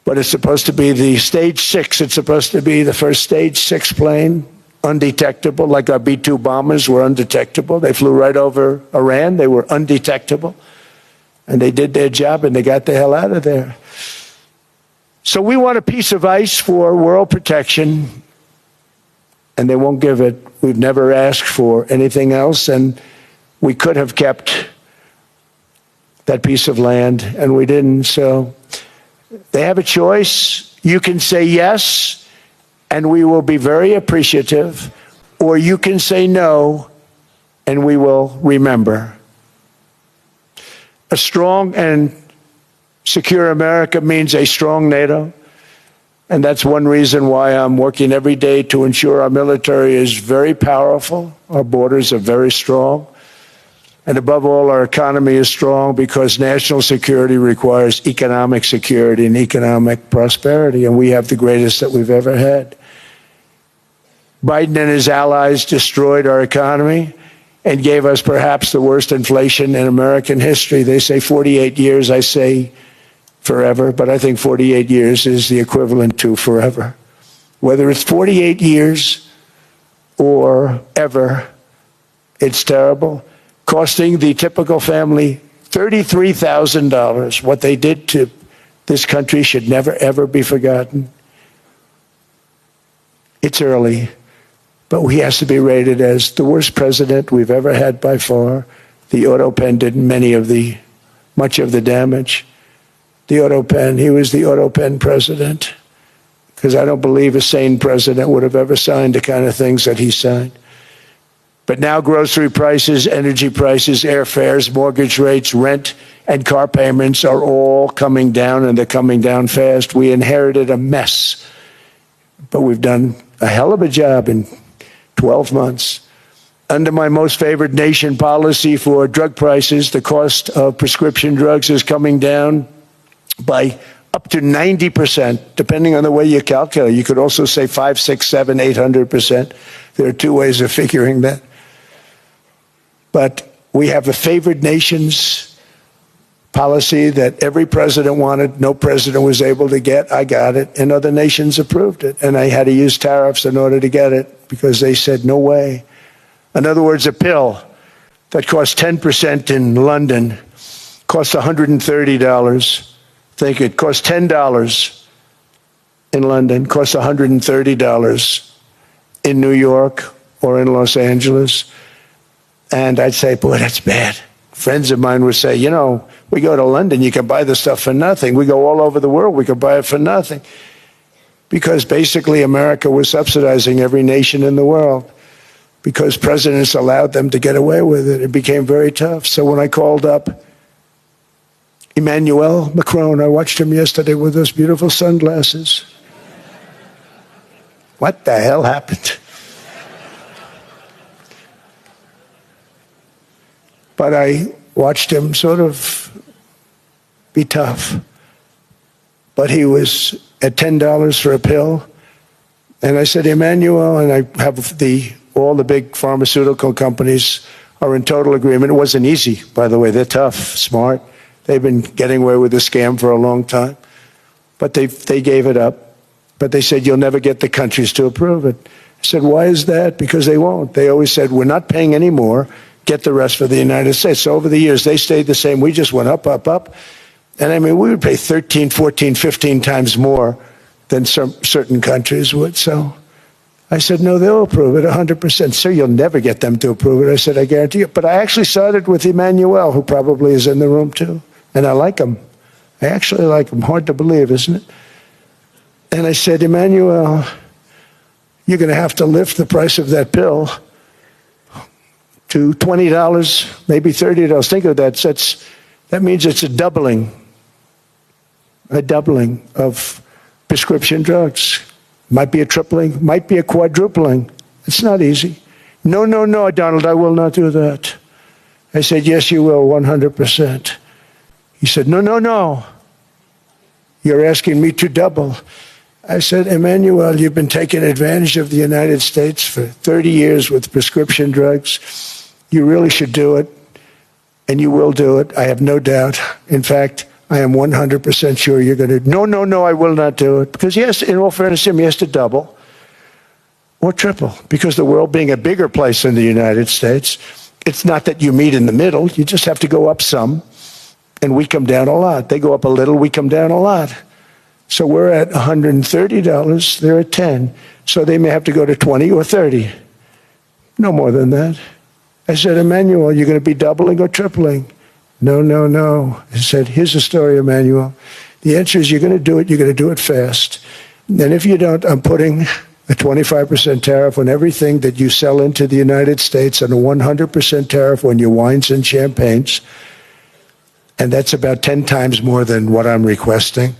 But it's supposed to be the stage 6. It's supposed to be the first stage 6 plane, undetectable, like our B-2 bombers were undetectable. They flew right over Iran. They were undetectable. And they did their job, and they got the hell out of there. So we want a piece of ice for world protection, and they won't give it. We've never asked for anything else, and we could have kept that piece of land, and we didn't. So they have a choice. You can say yes, and we will be very appreciative, or you can say no, and we will remember. A strong and secure America means a strong NATO, and that's one reason why I'm working every day to ensure our military is very powerful, our borders are very strong, and above all, our economy is strong, because national security requires economic security and economic prosperity, and we have the greatest that we've ever had. Biden and his allies destroyed our economy and gave us perhaps the worst inflation in American history. They say 48 years, I say forever, but I think 48 years is the equivalent to forever. Whether it's 48 years or ever, it's terrible, costing the typical family $33,000. What they did to this country should never, ever be forgotten. It's early, but he has to be rated as the worst president we've ever had by far. The auto pen did much of the damage. The auto pen, he was the auto pen president, because I don't believe a sane president would have ever signed the kind of things that he signed. But now grocery prices, energy prices, airfares, mortgage rates, rent, and car payments are all coming down, and they're coming down fast. We inherited a mess, but we've done a hell of a job in 12 months. Under my most favored nation policy for drug prices, the cost of prescription drugs is coming down by up to 90%, depending on the way you calculate. You could also say 5, 6, 7, 800%. There are two ways of figuring that. But we have a favored nations policy that every president wanted, no president was able to get. I got it, and other nations approved it. And I had to use tariffs in order to get it, because they said, no way. In other words, a pill that costs 10% in London costs $130. Think it costs $10 in London, costs $130 in New York or in Los Angeles. And I'd say, boy, that's bad. Friends of mine would say, you know, we go to London, you can buy the stuff for nothing. We go all over the world, we can buy it for nothing. Because basically America was subsidizing every nation in the world, because presidents allowed them to get away with it. It became very tough. So when I called up Emmanuel Macron, I watched him yesterday with those beautiful sunglasses. What the hell happened? But I watched him sort of be tough. But he was at $10 for a pill. And I said, Emmanuel, and I have all the big pharmaceutical companies are in total agreement. It wasn't easy, by the way. They're tough, smart. They've been getting away with the scam for a long time. But they gave it up. But they said, you'll never get the countries to approve it. I said, why is that? Because they won't. They always said, we're not paying any more. Get the rest for the United States. So over the years, they stayed the same. We just went up, up, up. And I mean, we would pay 13, 14, 15 times more than certain countries would. So I said, no, they'll approve it 100%. Sir, you'll never get them to approve it. I said, I guarantee you. But I actually started with Emmanuel, who probably is in the room too. And I like him. I actually like him. Hard to believe, isn't it? And I said, Emmanuel, you're going to have to lift the price of that pill to $20, maybe $30. Think of that. That means it's a doubling of prescription drugs. Might be a tripling, might be a quadrupling. It's not easy. No, no, no, Donald, I will not do that. I said, yes, you will, 100%. He said, no, no, no. You're asking me to double. I said, Emmanuel, you've been taking advantage of the United States for 30 years with prescription drugs. You really should do it, and you will do it. I have no doubt. In fact, I am 100% sure you're going to. No, no, no, I will not do it. Because yes, in all fairness to him, he has to double or triple. Because the world being a bigger place than the United States, it's not that you meet in the middle. You just have to go up some, and we come down a lot. They go up a little, we come down a lot. So we're at $130, they're at 10. So they may have to go to 20 or 30. No more than that. I said, Emmanuel, you're going to be doubling or tripling? No, no, no. I said, here's the story, Emmanuel. The answer is you're going to do it fast. And if you don't, I'm putting a 25% tariff on everything that you sell into the United States and a 100% tariff on your wines and champagnes. And that's about 10 times more than what I'm requesting.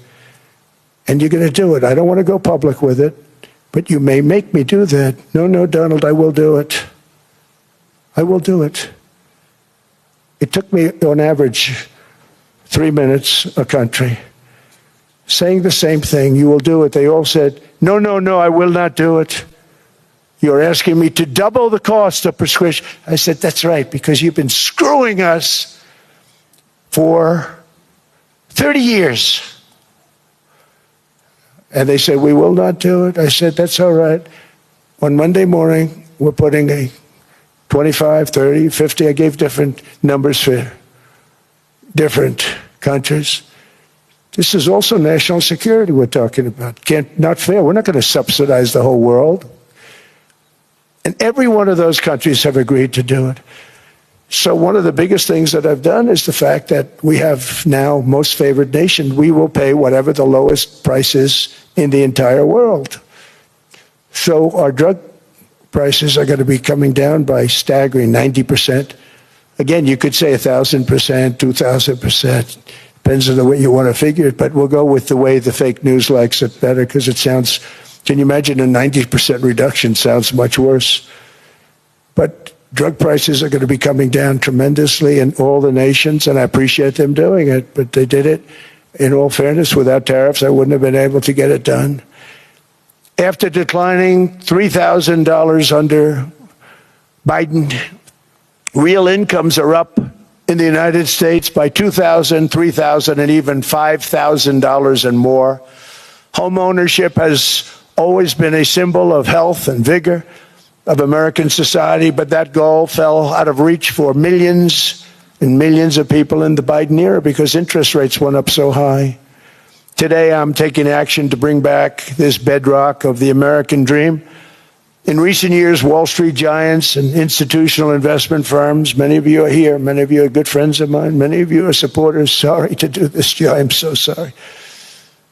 And you're going to do it. I don't want to go public with it, but you may make me do that. No, no, Donald, I will do it. I will do it. It took me, on average, 3 minutes a country, saying the same thing. You will do it. They all said, no, no, no, I will not do it. You're asking me to double the cost of prescription. I said, that's right, because you've been screwing us for 30 years. And they said, we will not do it. I said, that's all right. On Monday morning, we're putting a 25, 30, 50. I gave different numbers for different countries. This is also national security we're talking about. Not fair. We're not going to subsidize the whole world. And every one of those countries have agreed to do it. So one of the biggest things that I've done is the fact that we have now most favored nation. We will pay whatever the lowest price is in the entire world. So our drug prices are going to be coming down by staggering 90%. Again, you could say 1,000%, 2,000%. Depends on the way you want to figure it, but we'll go with the way the fake news likes it better because it sounds, can you imagine a 90% reduction sounds much worse. But drug prices are going to be coming down tremendously in all the nations, and I appreciate them doing it, but they did it, in all fairness, without tariffs. I wouldn't have been able to get it done. After declining $3,000 under Biden, real incomes are up in the United States by $2,000, $3,000, and even $5,000 and more. Home ownership has always been a symbol of health and vigor of American society, but that goal fell out of reach for millions and millions of people in the Biden era because interest rates went up so high. Today, I'm taking action to bring back this bedrock of the American dream. In recent years, Wall Street giants and institutional investment firms, many of you are here, many of you are good friends of mine, many of you are supporters. Sorry to do this to you, I'm so sorry.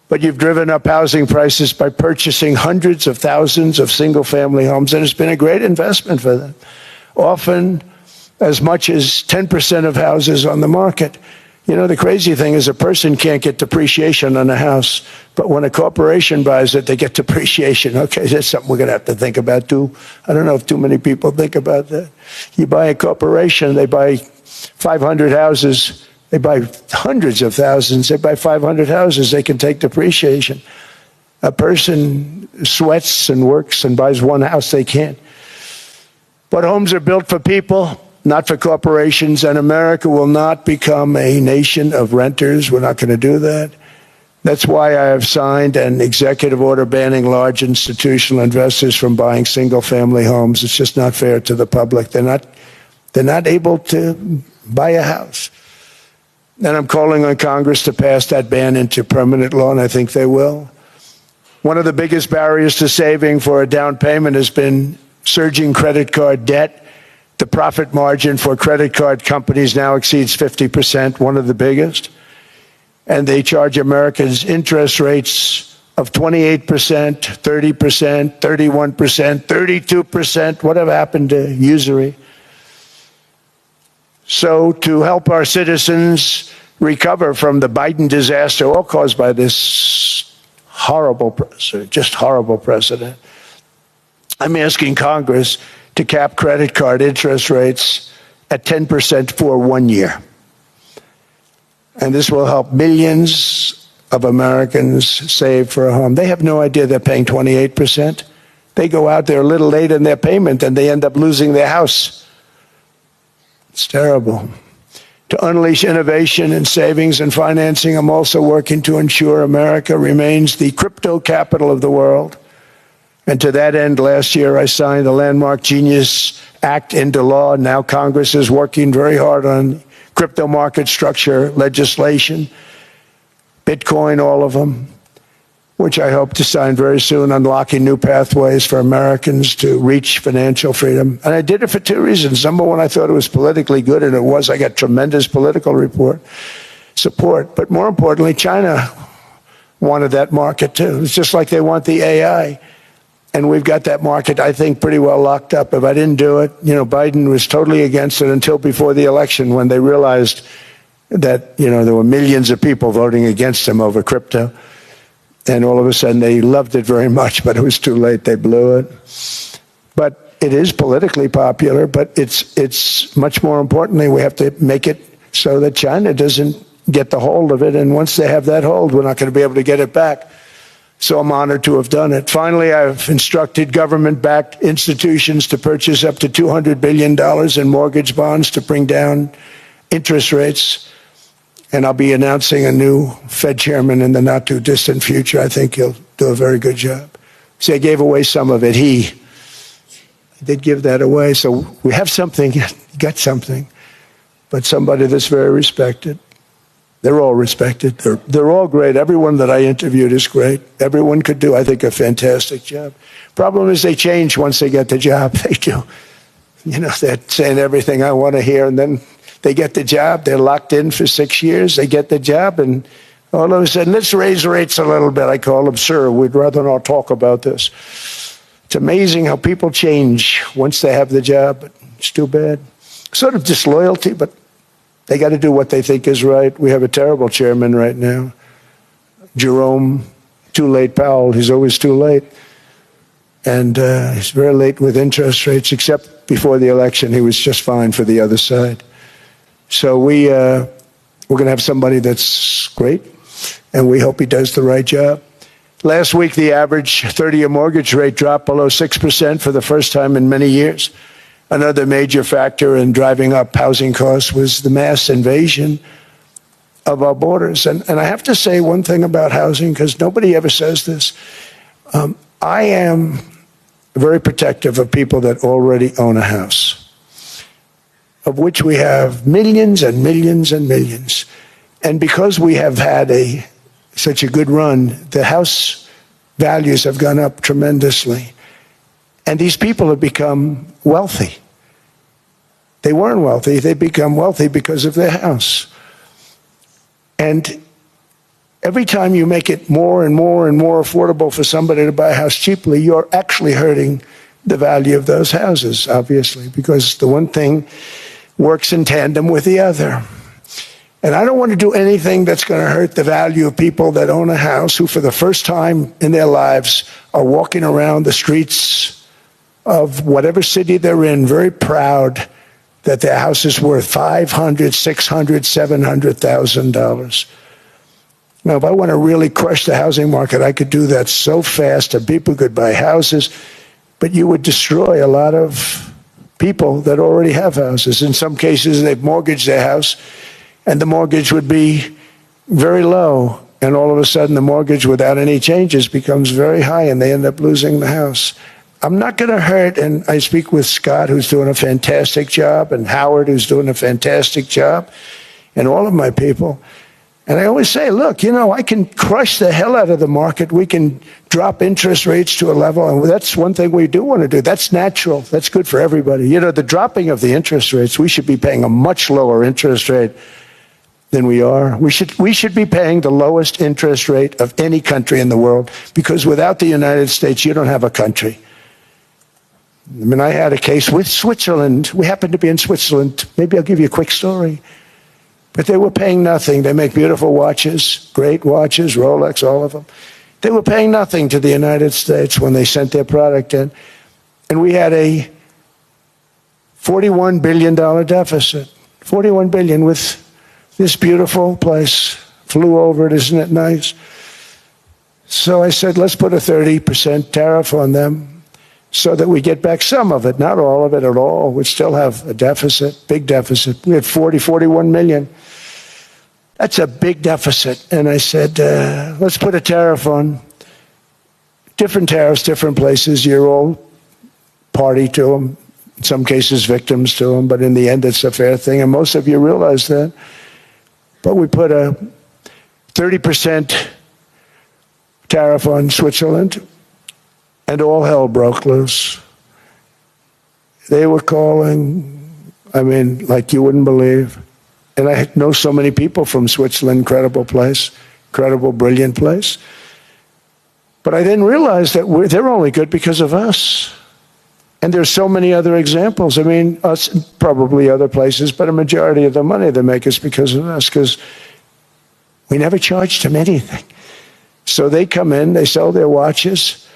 But you've driven up housing prices by purchasing hundreds of thousands of single-family homes, and it's been a great investment for them. Often as much as 10% of houses on the market. You know, the crazy thing is a person can't get depreciation on a house, but when a corporation buys it, they get depreciation. Okay, that's something we're going to have to think about too. I don't know if too many people think about that. You buy a corporation, they buy 500 houses. They buy hundreds of thousands. They buy 500 houses. They can take depreciation. A person sweats and works and buys one house, they can't. But homes are built for people, not for corporations, and America will not become a nation of renters. We're not going to do that. That's why I have signed an executive order banning large institutional investors from buying single-family homes. It's just not fair to the public. They're not able to buy a house. And I'm calling on Congress to pass that ban into permanent law, and I think they will. One of the biggest barriers to saving for a down payment has been surging credit card debt. The profit margin for credit card companies now exceeds 50%, one of the biggest. And they charge Americans interest rates of 28%, 30%, 31%, 32%. What have happened to usury? So to help our citizens recover from the Biden disaster, all caused by this horrible president, just horrible president, I'm asking Congress to cap credit card interest rates at 10% for 1 year. And this will help millions of Americans save for a home. They have no idea they're paying 28%. They go out there a little late in their payment and they end up losing their house. It's terrible. To unleash innovation in savings and financing, I'm also working to ensure America remains the crypto capital of the world. And to that end, last year I signed the landmark Genius Act into law. Now Congress is working very hard on crypto market structure legislation, Bitcoin, all of them, which I hope to sign very soon, unlocking new pathways for Americans to reach financial freedom. And I did it for two reasons. Number one, I thought it was politically good, and it was. I got tremendous political support. But more importantly, China wanted that market too. It's just like they want the AI. And we've got that market, I think, pretty well locked up. If I didn't do it, Biden was totally against it until before the election when they realized that, there were millions of people voting against him over crypto. And all of a sudden they loved it very much, but it was too late. They blew it. But it is politically popular, but it's much more importantly, we have to make it so that China doesn't get the hold of it. And once they have that hold, we're not going to be able to get it back. So I'm honored to have done it. Finally, I've instructed government-backed institutions to purchase up to $200 billion in mortgage bonds to bring down interest rates. And I'll be announcing a new Fed chairman in the not-too-distant future. I think he'll do a very good job. See, I gave away some of it. He did give that away. So we have something, got something, but somebody that's very respected. They're all respected. They're all great. Everyone that I interviewed is great. Everyone could do, I think, a fantastic job. Problem is they change once they get the job. They do. They're saying everything I want to hear, and then they get the job. They're locked in for 6 years. They get the job, and all of a sudden, let's raise rates a little bit. I call them, sir, we'd rather not talk about this. It's amazing how people change once they have the job, but it's too bad. Sort of disloyalty, but they got to do what they think is right. We have a terrible chairman right now. Jerome, too late Powell. He's always too late. And he's very late with interest rates, except before the election. He was just fine for the other side. So we're going to have somebody that's great, and we hope he does the right job. Last week, the average 30-year mortgage rate dropped below 6% for the first time in many years. Another major factor in driving up housing costs was the mass invasion of our borders. And I have to say one thing about housing, because nobody ever says this. I am very protective of people that already own a house, of which we have millions and millions and millions. And because we have had such a good run, the house values have gone up tremendously. And these people have become wealthy. They weren't wealthy. They become wealthy because of their house. And every time you make it more and more and more affordable for somebody to buy a house cheaply, you're actually hurting the value of those houses, obviously, because the one thing works in tandem with the other. And I don't want to do anything that's going to hurt the value of people that own a house who, for the first time in their lives, are walking around the streets of whatever city they're in, very proud that their house is worth $500,000, $600,000, $700,000. Now, if I want to really crush the housing market, I could do that so fast, and people could buy houses, but you would destroy a lot of people that already have houses. In some cases, they've mortgaged their house, and the mortgage would be very low, and all of a sudden the mortgage without any changes becomes very high, and they end up losing the house. I'm not going to hurt, and I speak with Scott, who's doing a fantastic job, and Howard, who's doing a fantastic job, and all of my people. And I always say, look, I can crush the hell out of the market. We can drop interest rates to a level, and that's one thing we do want to do. That's natural. That's good for everybody. The dropping of the interest rates, we should be paying a much lower interest rate than we are. We should be paying the lowest interest rate of any country in the world, because without the United States, you don't have a country. I had a case with Switzerland. We happened to be in Switzerland. Maybe I'll give you a quick story. But they were paying nothing. They make beautiful watches, great watches, Rolex, all of them. They were paying nothing to the United States when they sent their product in. And we had a $41 billion deficit. $41 billion with this beautiful place. Flew over it, isn't it nice? So I said, let's put a 30% tariff on them so that we get back some of it, not all of it at all. We still have a deficit, big deficit. We had 41 million. That's a big deficit. And I said, let's put a tariff on. Different tariffs, different places. You're all party to them. In some cases, victims to them. But in the end, it's a fair thing. And most of you realize that. But we put a 30% tariff on Switzerland, and all hell broke loose. They were calling, I mean, like you wouldn't believe. And I know so many people from Switzerland, incredible place, incredible, brilliant place. But I didn't realize that they're only good because of us. And there's so many other examples. I mean, us, probably other places, but a majority of the money they make is because of us, because we never charged them anything. So they come in, they sell their watches,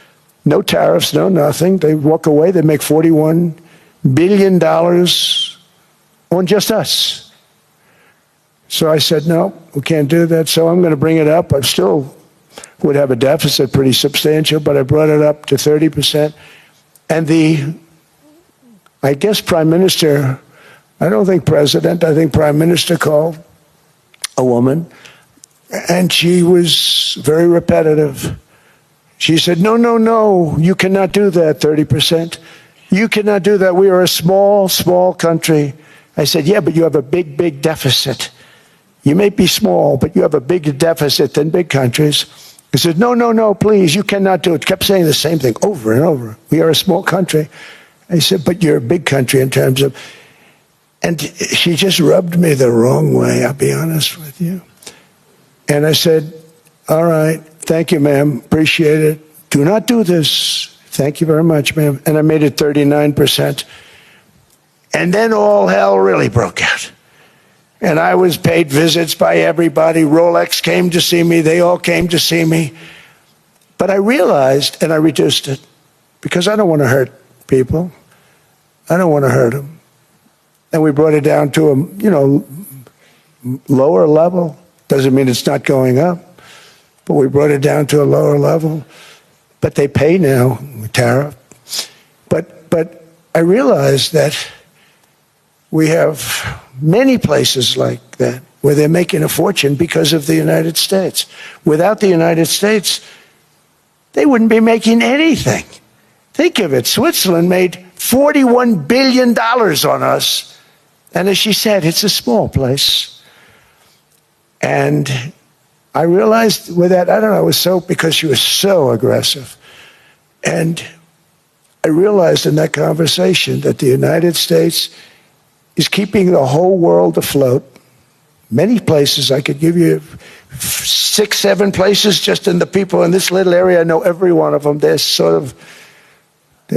no tariffs, no nothing. They walk away, they make $41 billion on just us. So I said, no, we can't do that. So I'm going to bring it up. I still would have a deficit pretty substantial, but I brought it up to 30%. And I guess Prime Minister, I don't think President, I think Prime Minister called a woman, and she was very repetitive. She said, no, no, no, you cannot do that, 30%. You cannot do that. We are a small, small country. I said, yeah, but you have a big, big deficit. You may be small, but you have a bigger deficit than big countries. He said, no, no, no, please, you cannot do it. Kept saying the same thing over and over. We are a small country. I said, but you're a big country in terms of... And she just rubbed me the wrong way, I'll be honest with you. And I said, all right, thank you, ma'am, appreciate it. Do not do this. Thank you very much, ma'am. And I made it 39%. And then all hell really broke out. And I was paid visits by everybody. Rolex came to see me. They all came to see me. But I realized, and I reduced it, because I don't want to hurt people. I don't want to hurt them. And we brought it down to a, lower level. Doesn't mean it's not going up. But we brought it down to a lower level. But they pay now, tariff. But I realized that we have many places like that where they're making a fortune because of the United States. Without the United States, they wouldn't be making anything. Think of it. Switzerland made $41 billion on us. And as she said, it's a small place. And I realized with that, I don't know, it was so because she was so aggressive. And I realized in that conversation that the United States is keeping the whole world afloat. Many places, I could give you 6, 7 places just in the people in this little area. I know every one of them. They're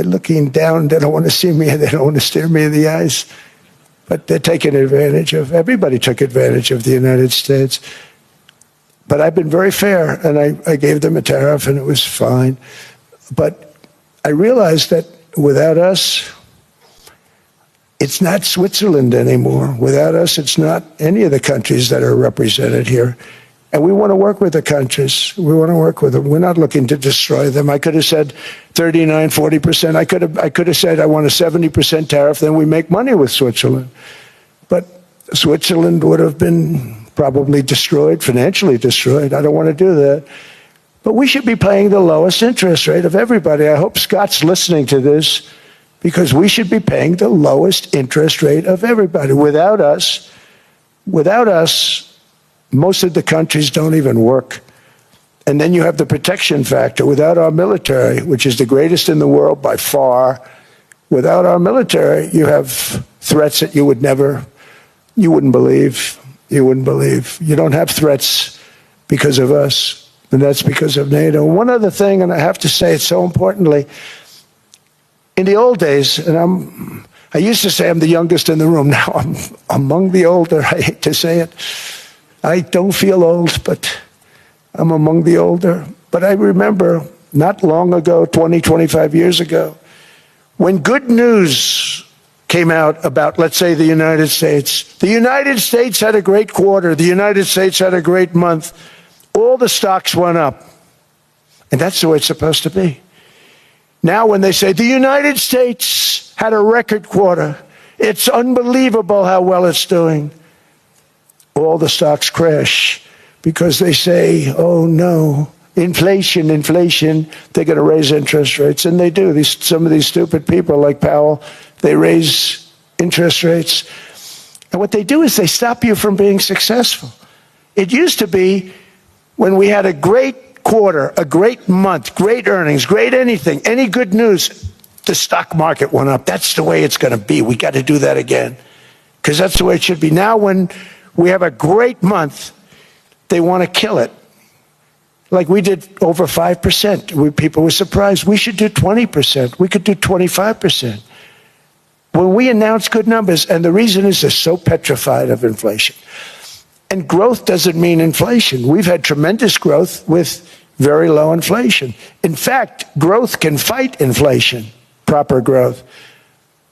looking down. They don't want to see me. They don't want to stare me in the eyes. But they're taking advantage of, everybody took advantage of the United States. But I've been very fair, and I gave them a tariff, and it was fine. But I realized that without us, it's not Switzerland anymore. Without us, it's not any of the countries that are represented here. And we want to work with the countries. We want to work with them. We're not looking to destroy them. I could have said 39, 40%. I could have said I want a 70% tariff, then we make money with Switzerland. But Switzerland would have been probably destroyed, financially destroyed. I don't want to do that. But we should be paying the lowest interest rate of everybody. I hope Scott's listening to this, because we should be paying the lowest interest rate of everybody. Without us, most of the countries don't even work. And then you have the protection factor. Without our military, which is the greatest in the world by far, without our military, you have threats that you wouldn't believe. You wouldn't believe. You don't have threats because of us, and that's because of NATO. One other thing, and I have to say it so importantly, in the old days, and I used to say I'm the youngest in the room. Now I'm among the older. I hate to say it. I don't feel old, but I'm among the older. But I remember not long ago, 20, 25 years ago, when good news came out about, let's say, the United States. The United States had a great quarter. The United States had a great month. All the stocks went up. And that's the way it's supposed to be. Now when they say the United States had a record quarter, it's unbelievable how well it's doing, all the stocks crash because they say, oh no, inflation, they're going to raise interest rates. And they do. Some of these stupid people like Powell, they raise interest rates. And what they do is they stop you from being successful. It used to be when we had a great quarter, a great month, great earnings, great anything, any good news, the stock market went up. That's the way it's going to be. We got to do that again because that's the way it should be. Now when we have a great month, they want to kill it. Like we did over 5%. People were surprised. We should do 20%. We could do 25%. When we announce good numbers, and the reason is they're so petrified of inflation. And growth doesn't mean inflation. We've had tremendous growth with very low inflation. In fact, growth can fight inflation, proper growth.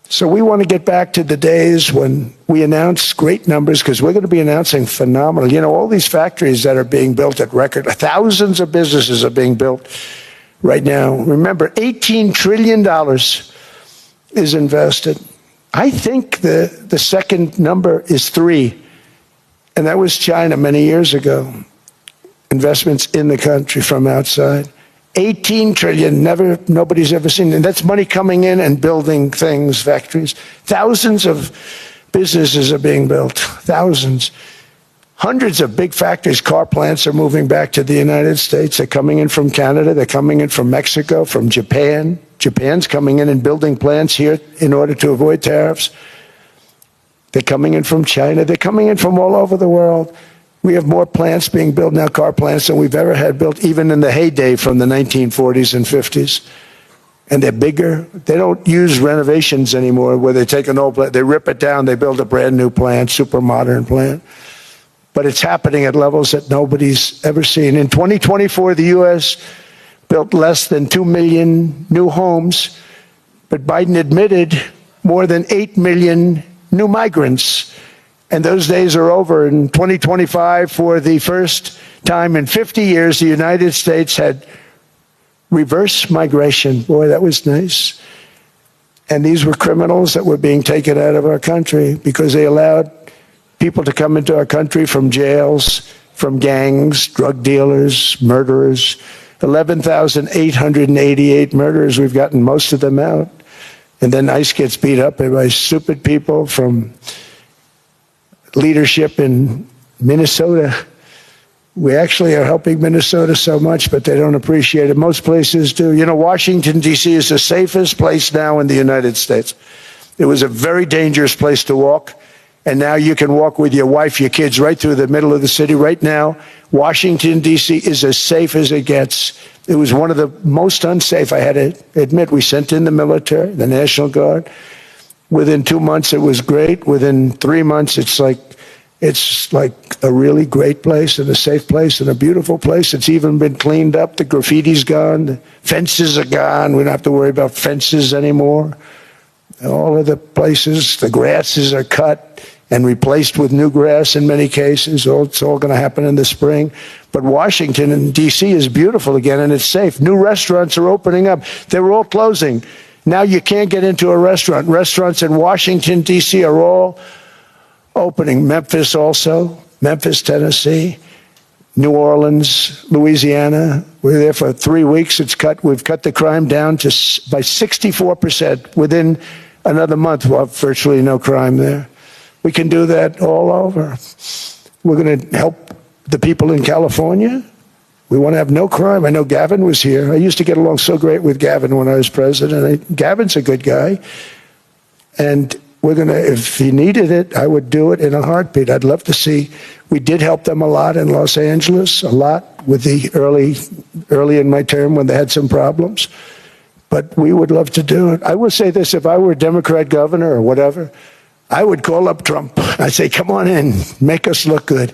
So we want to get back to the days when we announce great numbers because we're going to be announcing phenomenal. You know, all these factories that are being built at record, thousands of businesses are being built right now. Remember, $18 trillion is invested. I think the second number is 3, and that was China many years ago. Investments in the country from outside. 18 trillion, nobody's ever seen. And that's money coming in and building things, factories. Thousands of businesses are being built, thousands. Hundreds of big factories, car plants are moving back to the United States. They're coming in from Canada, they're coming in from Mexico, from Japan. Japan's coming in and building plants here in order to avoid tariffs. They're coming in from China, they're coming in from all over the world. We have more plants being built now, car plants, than we've ever had built, even in the heyday from the 1940s and 50s. And they're bigger. They don't use renovations anymore where they take an old plant, they rip it down, they build a brand new plant, super modern plant. But it's happening at levels that nobody's ever seen. In 2024, the U.S. built less than 2 million new homes, but Biden admitted more than 8 million new migrants. And those days are over. In 2025, for the first time in 50 years, the United States had reverse migration. Boy, that was nice. And these were criminals that were being taken out of our country because they allowed people to come into our country from jails, from gangs, drug dealers, murderers. 11,888 murderers. We've gotten most of them out. And then ICE gets beat up by stupid people from leadership in Minnesota. We actually are helping Minnesota so much, but they don't appreciate it. Most places do. You know, Washington, D.C. is the safest place now in the United States. It was a very dangerous place to walk, and now you can walk with your wife, your kids, right through the middle of the city. Right now, Washington, D.C. is as safe as it gets. It was one of the most unsafe, I had to admit. We sent in the military, the National Guard. Within 2 months, it was great. Within 3 months, it's like a really great place and a safe place and a beautiful place. It's even been cleaned up. The graffiti's gone. The fences are gone. We don't have to worry about fences anymore. All of the places, the grasses are cut and replaced with new grass in many cases. It's all going to happen in the spring. But Washington and D.C. is beautiful again, and it's safe. New restaurants are opening up. They were all closing. Now you can't get into a restaurant. Restaurants in Washington, D.C. are all opening. Memphis also, Memphis, Tennessee, New Orleans, Louisiana. We're there for 3 weeks. We've cut the crime down by 64%. Within another month, we'll have virtually no crime there. We can do that all over. We're going to help the people in California. We want to have no crime. I know Gavin was here. I used to get along so great with Gavin when I was president. Gavin's a good guy. And we're going to, if he needed it, I would do it in a heartbeat. I'd love to see. We did help them a lot in Los Angeles, a lot with the early in my term when they had some problems. But we would love to do it. I will say this, if I were a Democrat governor or whatever, I would call up Trump. I'd say, come on in, make us look good.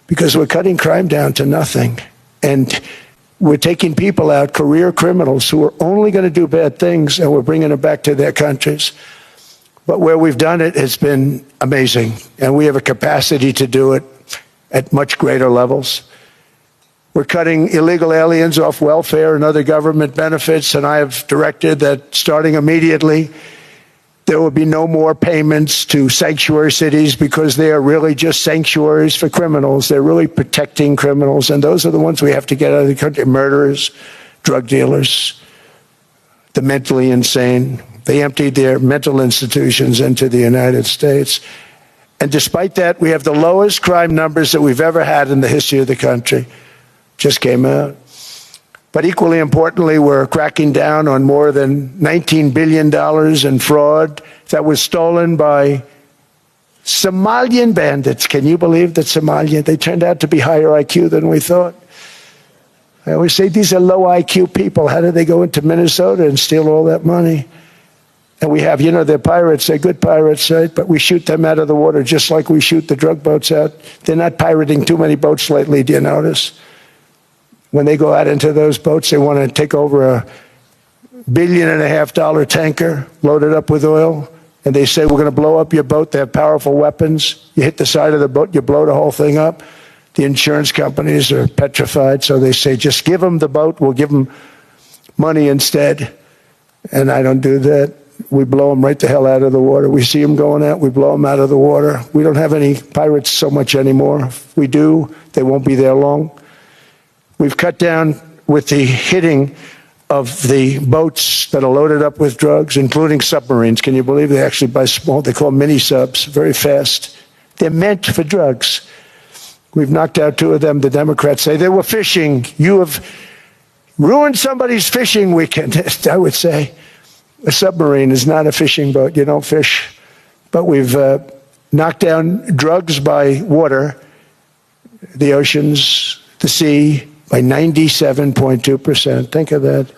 Because we're cutting crime down to nothing. And we're taking people out, career criminals, who are only going to do bad things, and we're bringing them back to their countries. But where we've done it, it's been amazing. And we have a capacity to do it at much greater levels. We're cutting illegal aliens off welfare and other government benefits, and I have directed that starting immediately, there will be no more payments to sanctuary cities because they are really just sanctuaries for criminals. They're really protecting criminals, and those are the ones we have to get out of the country: murderers, drug dealers, the mentally insane. They emptied their mental institutions into the United States. And despite that, we have the lowest crime numbers that we've ever had in the history of the country. Just came out. But equally importantly, we're cracking down on more than $19 billion in fraud that was stolen by Somalian bandits. Can you believe that Somalia? They turned out to be higher IQ than we thought. I always say these are low IQ people. How did they go into Minnesota and steal all that money? And we have, they're pirates, they're good pirates, right? But we shoot them out of the water just like we shoot the drug boats out. They're not pirating too many boats lately, do you notice? When they go out into those boats, they want to take over $1.5 billion tanker loaded up with oil. And they say, we're going to blow up your boat. They have powerful weapons. You hit the side of the boat, you blow the whole thing up. The insurance companies are petrified. So they say, just give them the boat. We'll give them money instead. And I don't do that. We blow them right the hell out of the water. We see them going out, we blow them out of the water. We don't have any pirates so much anymore. If we do, they won't be there long. We've cut down with the hitting of the boats that are loaded up with drugs, including submarines. Can you believe they actually buy small, they call them mini subs, very fast. They're meant for drugs. We've knocked out 2 of them. The Democrats say they were fishing. You have ruined somebody's fishing weekend, I would say. A submarine is not a fishing boat. You don't fish. But we've knocked down drugs by water, the oceans, the sea, by 97.2%. Think of that.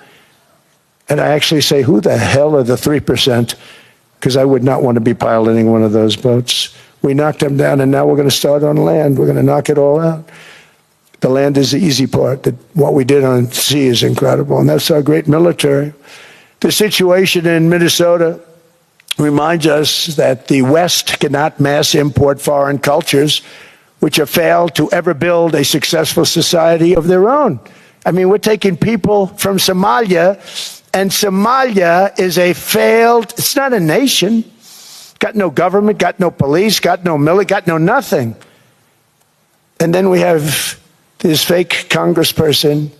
And I actually say, who the hell are the 3%? Because I would not want to be piloting one of those boats. We knocked them down, and now we're going to start on land. We're going to knock it all out. The land is the easy part. What we did on sea is incredible, and that's our great military. The situation in Minnesota reminds us that the West cannot mass import foreign cultures which have failed to ever build a successful society of their own. I mean, we're taking people from Somalia, and Somalia is a failed, it's not a nation. Got no government, got no police, got no military, got no nothing. And then we have this fake congressperson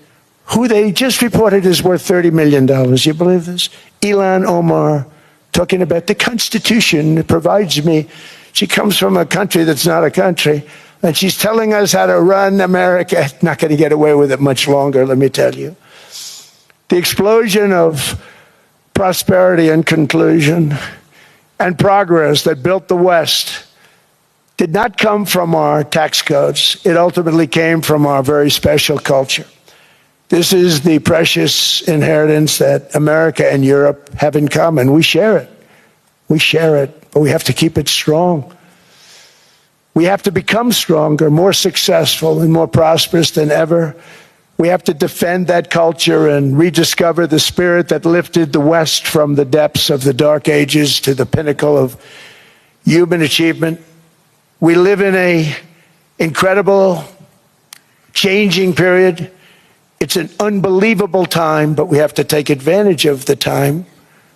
who they just reported is worth $30 million. You believe this? Ilhan Omar, talking about the Constitution provides me. She comes from a country that's not a country, and she's telling us how to run America. Not going to get away with it much longer, let me tell you. The explosion of prosperity and conclusion and progress that built the West did not come from our tax codes. It ultimately came from our very special culture. This is the precious inheritance that America and Europe have in common. We share it. We share it, but we have to keep it strong. We have to become stronger, more successful, and more prosperous than ever. We have to defend that culture and rediscover the spirit that lifted the West from the depths of the Dark Ages to the pinnacle of human achievement. We live in an incredible, changing period. It's an unbelievable time, but we have to take advantage of the time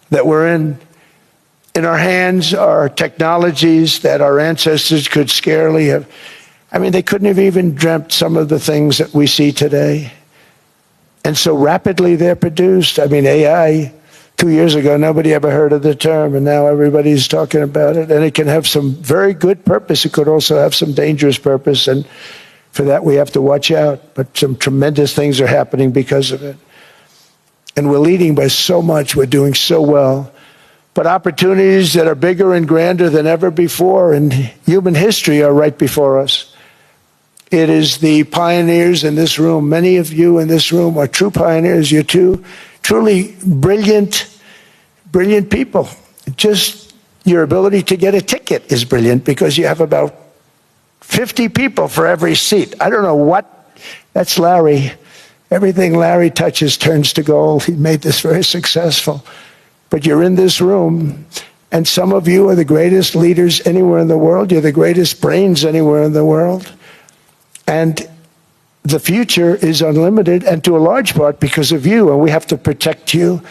that we're in. In our hands are technologies that our ancestors could scarcely have. I mean, they couldn't have even dreamt some of the things that we see today. And so rapidly they're produced. I mean, AI, 2 years ago, nobody ever heard of the term, and now everybody's talking about it. And it can have some very good purpose. It could also have some dangerous purpose, and for that we have to watch out. But some tremendous things are happening because of it. And we're leading by so much. We're doing so well. But opportunities that are bigger and grander than ever before in human history are right before us. It is the pioneers in this room. Many of you in this room are true pioneers. You're truly brilliant people. Just your ability to get a ticket is brilliant because you have about 50 people for every seat. I don't know what. That's Larry. Everything Larry touches turns to gold. He made this very successful. But you're in this room, And some of you are the greatest leaders anywhere in the world. You're the greatest brains anywhere in the world. And the future is unlimited, and to a large part because of you. And we have to protect you,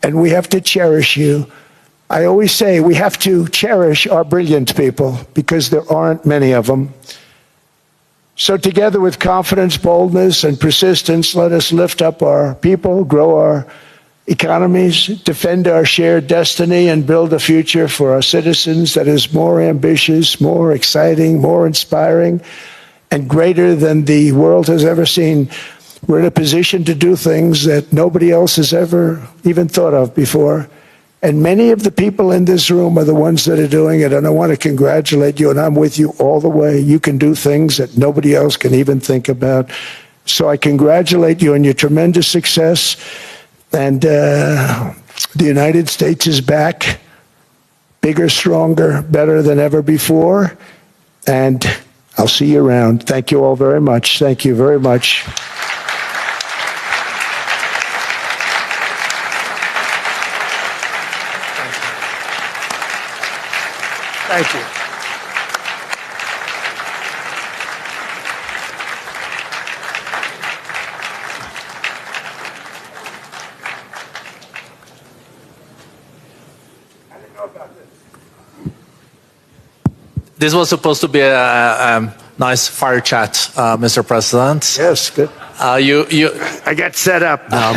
and we have to cherish you. I always say we have to cherish our brilliant people because there aren't many of them. So together with confidence, boldness, and persistence, let us lift up our people, grow our economies, defend our shared destiny, and build a future for our citizens that is more ambitious, more exciting, more inspiring, and greater than the world has ever seen. We're in a position to do things that nobody else has ever even thought of before. And many of the people in this room are the ones that are doing it. And I want to congratulate you, and I'm with you all the way. You can do things that nobody else can even think about. So I congratulate you on your tremendous success. And the United States is back, bigger, stronger, better than ever before. And I'll see you around. Thank you all very much. Thank you very much. Thank you. This was supposed to be a nice fire chat, Mr. President. Yes, good. I got set up now.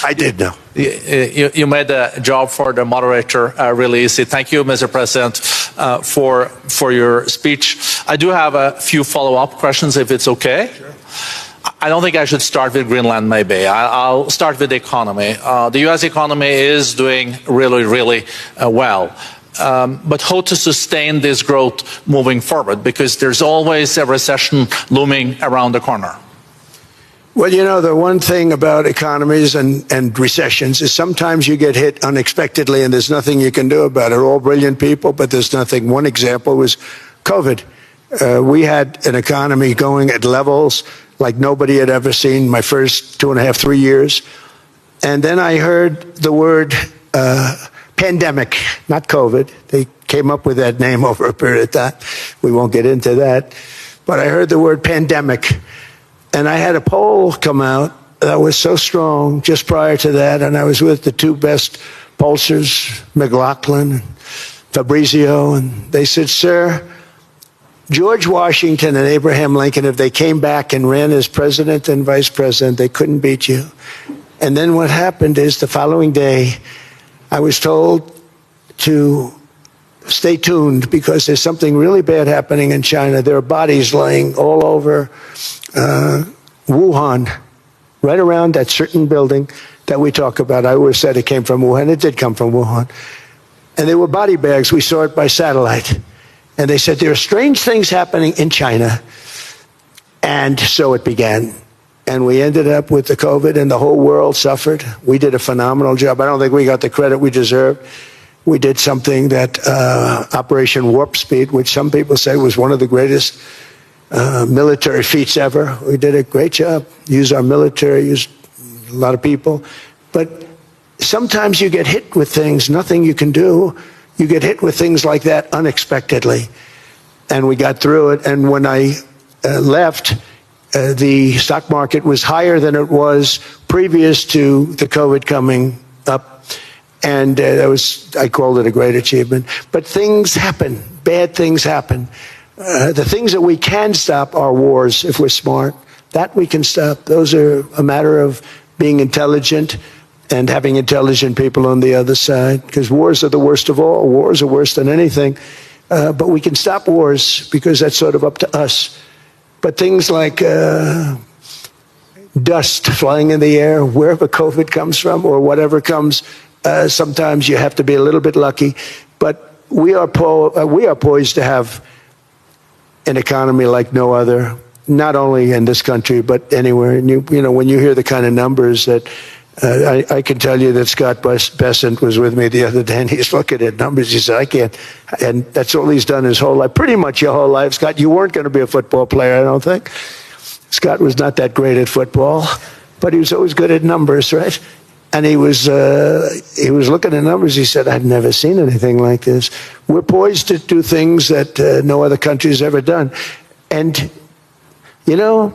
I did know. You made the job for the moderator really easy. Thank you, Mr. President, for your speech. I do have a few follow-up questions, if it's okay. Sure. I don't think I should start with Greenland, maybe. I'll start with the economy. The U.S. economy is doing really, really well. But how to sustain this growth moving forward? Because there's always a recession looming around the corner. Well, you know, the one thing about economies and recessions is sometimes you get hit unexpectedly and there's nothing you can do about it. All brilliant people, but there's nothing. One example was COVID. We had an economy going at levels like nobody had ever seen my first 2.5, 3 years. And then I heard the word pandemic, not COVID. They came up with that name over a period of time. We won't get into that. But I heard the word pandemic. And I had a poll come out that was so strong just prior to that. And I was with the two best pollsters, McLaughlin and Fabrizio. And they said, sir, George Washington and Abraham Lincoln, if they came back and ran as president and vice president, they couldn't beat you. And then what happened is the following day, I was told to stay tuned because there's something really bad happening in China. There are bodies laying all over Wuhan, right around that certain building that we talk about. I always said it came from Wuhan. It did come from Wuhan. And they were body bags. We saw it by satellite. And they said, there are strange things happening in China. And so it began. And we ended up with the COVID, and the whole world suffered. We did a phenomenal job. I don't think we got the credit we deserved. We did something that Operation Warp Speed, which some people say was one of the greatest military feats ever. We did a great job. Used our military, used a lot of people. But sometimes you get hit with things, nothing you can do. You get hit with things like that unexpectedly. And we got through it. And when I left, the stock market was higher than it was previous to the COVID coming up. And I called it a great achievement. But things happen. Bad things happen. The things that we can stop are wars if we're smart. That we can stop. Those are a matter of being intelligent and having intelligent people on the other side. Because wars are the worst of all. Wars are worse than anything. But we can stop wars because that's sort of up to us. But things like dust flying in the air, wherever COVID comes from or whatever comes, sometimes you have to be a little bit lucky. But we are poised to have an economy like no other, not only in this country, but anywhere. And you know, when you hear the kind of numbers that I can tell you that Scott Bessent was with me the other day, and he's looking at numbers. He said, I can't. And that's all he's done his whole life, pretty much your whole life. Scott, you weren't going to be a football player, I don't think. Scott was not that great at football, but he was always good at numbers, right? And he was looking at numbers. He said, I've never seen anything like this. We're poised to do things that no other country has ever done. And, you know,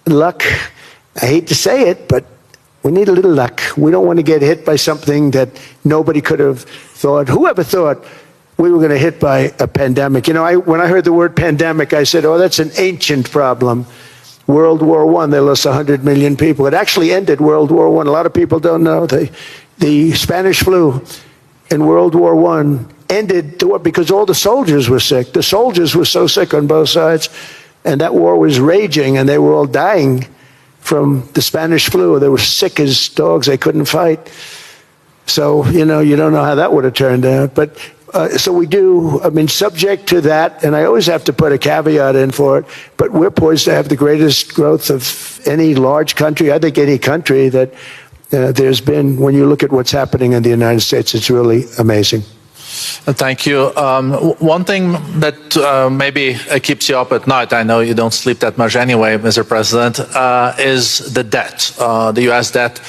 luck, I hate to say it, but we need a little luck. We don't want to get hit by something that nobody could have thought. Whoever thought we were going to hit by a pandemic? You know, when I heard the word pandemic, I said, oh, that's an ancient problem. World War I, they lost 100 million people. It actually ended World War I. A lot of people don't know. The Spanish flu in World War I ended because all the soldiers were sick. The soldiers were so sick on both sides, and that war was raging, and they were all dying from the Spanish flu. They were sick as dogs. They couldn't fight. So, you know, you don't know how that would have turned out. But so we do, I mean, subject to that, and I always have to put a caveat in for it, but we're poised to have the greatest growth of any large country, I think any country that there's been. When you look at what's happening in the United States, it's really amazing. Thank you. One thing that maybe keeps you up at night, I know you don't sleep that much anyway, Mr. President, is the debt. The U.S. debt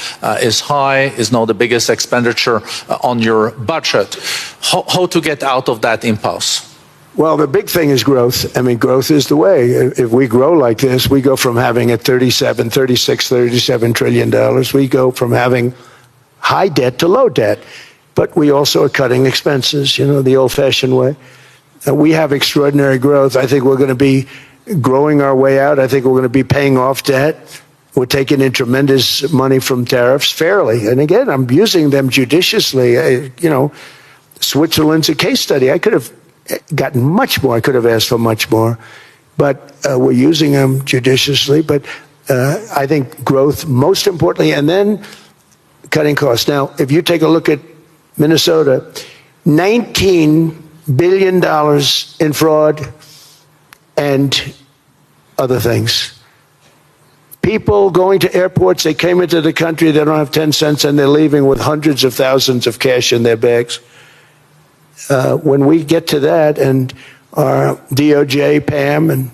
is high, is now the biggest expenditure on your budget. How to get out of that impasse? Well, the big thing is growth. I mean, growth is the way. If we grow like this, we go from having at $37 trillion. We go from having high debt to low debt. But we also are cutting expenses, you know, the old-fashioned way. We have extraordinary growth. I think we're going to be growing our way out. I think we're going to be paying off debt. We're taking in tremendous money from tariffs fairly. And again, I'm using them judiciously. You know, Switzerland's a case study. I could have gotten much more. I could have asked for much more. But we're using them judiciously. But I think growth, most importantly, and then cutting costs. Now, if you take a look at Minnesota, $19 billion in fraud and other things. People going to airports, they came into the country, they don't have 10 cents, and they're leaving with hundreds of thousands of cash in their bags. When we get to that, and our DOJ, Pam, and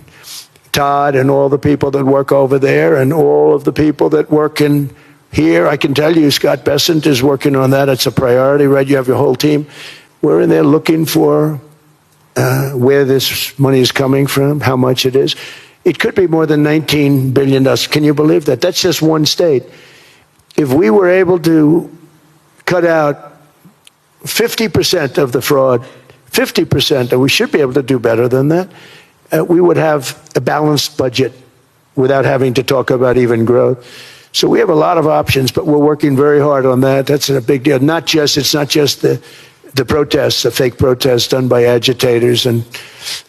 Todd, and all the people that work over there, and all of the people that work in here, I can tell you, Scott Bessent is working on that. It's a priority, right? You have your whole team. We're in there looking for where this money is coming from, how much it is. It could be more than $19 billion. Can you believe that? That's just one state. If we were able to cut out 50% of the fraud, 50%, and we should be able to do better than that, we would have a balanced budget without having to talk about even growth. So we have a lot of options, but we're working very hard on that. That's a big deal. It's not just the protests, the fake protests done by agitators and,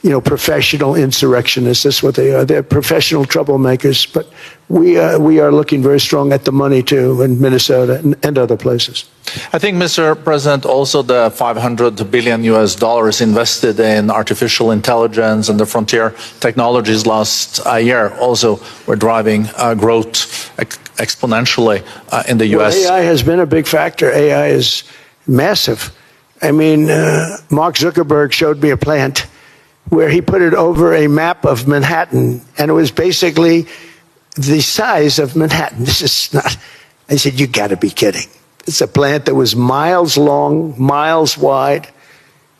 you know, professional insurrectionists. That's what they are. They're professional troublemakers. But we are looking very strong at the money too in Minnesota and other places. I think, Mr. President, also the $500 billion invested in artificial intelligence and the frontier technologies last year also were driving growth exponentially in the U.S. Well, AI has been a big factor. AI is massive. I mean, Mark Zuckerberg showed me a plant where he put it over a map of Manhattan, and it was basically the size of Manhattan. This is not, I said, you got to be kidding. It's a plant that was miles long, miles wide,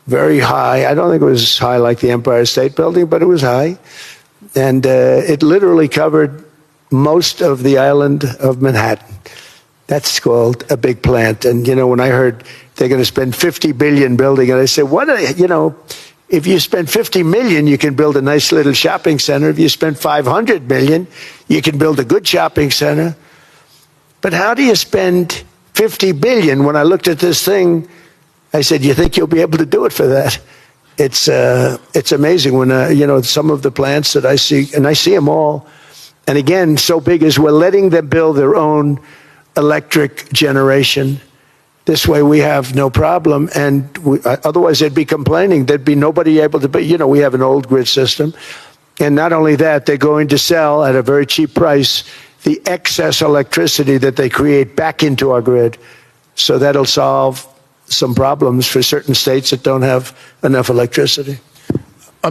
very high. I don't think it was high like the Empire State Building, but it was high. And it literally covered most of the island of Manhattan. That's called a big plant. And, you know, when I heard they're going to spend $50 billion building it, I said, what are they, you know, if you spend $50 million, you can build a nice little shopping center. If you spend $500 million, you can build a good shopping center. But how do you spend $50 billion? When I looked at this thing, I said, you think you'll be able to do it for that? It's amazing when, you know, some of the plants that I see, and I see them all. And again, so big as we're letting them build their own electric generation. This way we have no problem. And otherwise they'd be complaining. There'd be nobody able to, but you know, we have an old grid system. And not only that, they're going to sell at a very cheap price the excess electricity that they create back into our grid. So that'll solve some problems for certain states that don't have enough electricity.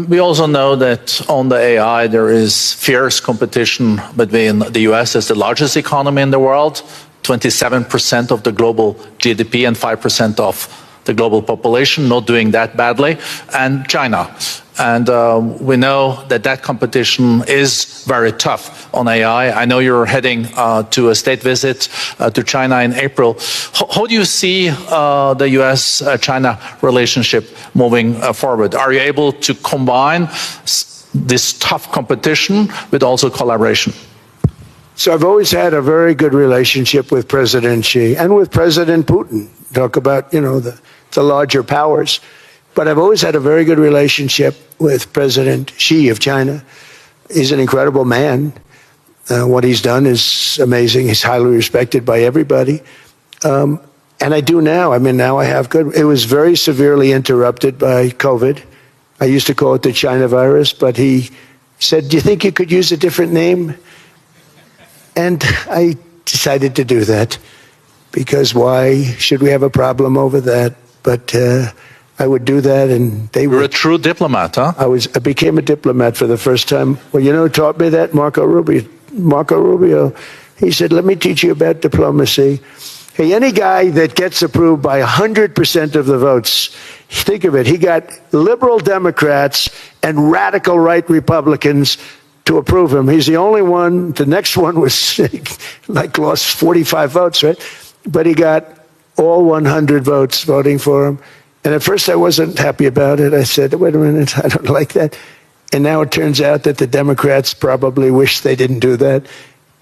We also know that on the AI, there is fierce competition between the U.S. as the largest economy in the world 27% of the global GDP and 5% of the global population, not doing that badly, and China. And we know that that competition is very tough on AI. I know you're heading to a state visit to China in April. How do you see the US-China relationship moving forward? Are you able to combine this tough competition with also collaboration? So I've always had a very good relationship with President Xi and with President Putin. Talk about, the larger powers. But I've always had a very good relationship with President Xi of China. He's an incredible man. What he's done is amazing. He's highly respected by everybody. And I do now. Now I have good. It was very severely interrupted by COVID. I used to call it the China virus, but he said, "Do you think you could use a different name?" And I decided to do that because why should we have a problem over that? But I would do that, and they were. You're a true diplomat, huh? I became a diplomat for the first time. Well, who taught me that? Marco Rubio. Marco Rubio. He said, "Let me teach you about diplomacy." Hey, any guy that gets approved by 100% of the votes, think of it. He got liberal Democrats and radical right Republicans to approve him. He's the only one. The next one was lost 45 votes, right? But he got all 100 votes voting for him. And at first I wasn't happy about it. I said, wait a minute, I don't like that. And now it turns out that the Democrats probably wish they didn't do that.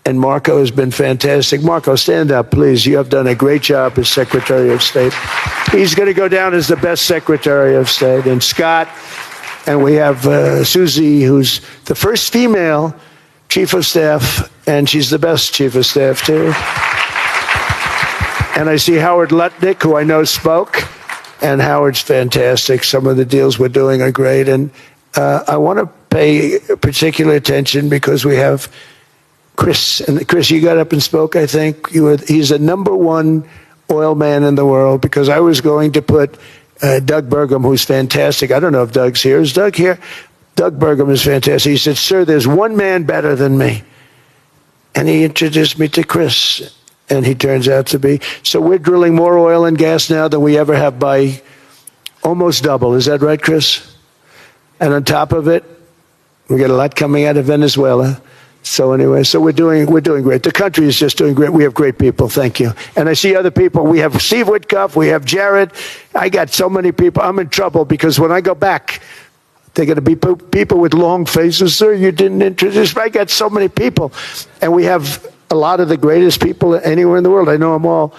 And Marco has been fantastic. Marco, stand up, please. You have done a great job as Secretary of State. He's going to go down as the best Secretary of State. And Scott, and we have Susie, who's the first female Chief of Staff, and she's the best Chief of Staff, too. And I see Howard Lutnick, who I know spoke, and Howard's fantastic. Some of the deals we're doing are great. And I want to pay particular attention because we have Chris. And Chris, you got up and spoke, I think. He's the #1 oil man in the world because I was going to put Doug Burgum, who's fantastic. I don't know if Doug's here. Is Doug here? Doug Burgum is fantastic. He said, "Sir, there's one man better than me." And he introduced me to Chris. And he turns out to be. So we're drilling more oil and gas now than we ever have by almost double. Is that right, Chris? And on top of it, we get a lot coming out of Venezuela. So anyway, so we're doing great. The country is just doing great. We have great people. Thank you. And I see other people. We have Steve Witkoff. We have Jared. I got so many people. I'm in trouble because when I go back, they're going to be people with long faces. Sir, you didn't introduce me. I got so many people. And we have a lot of the greatest people anywhere in the world. I know them all.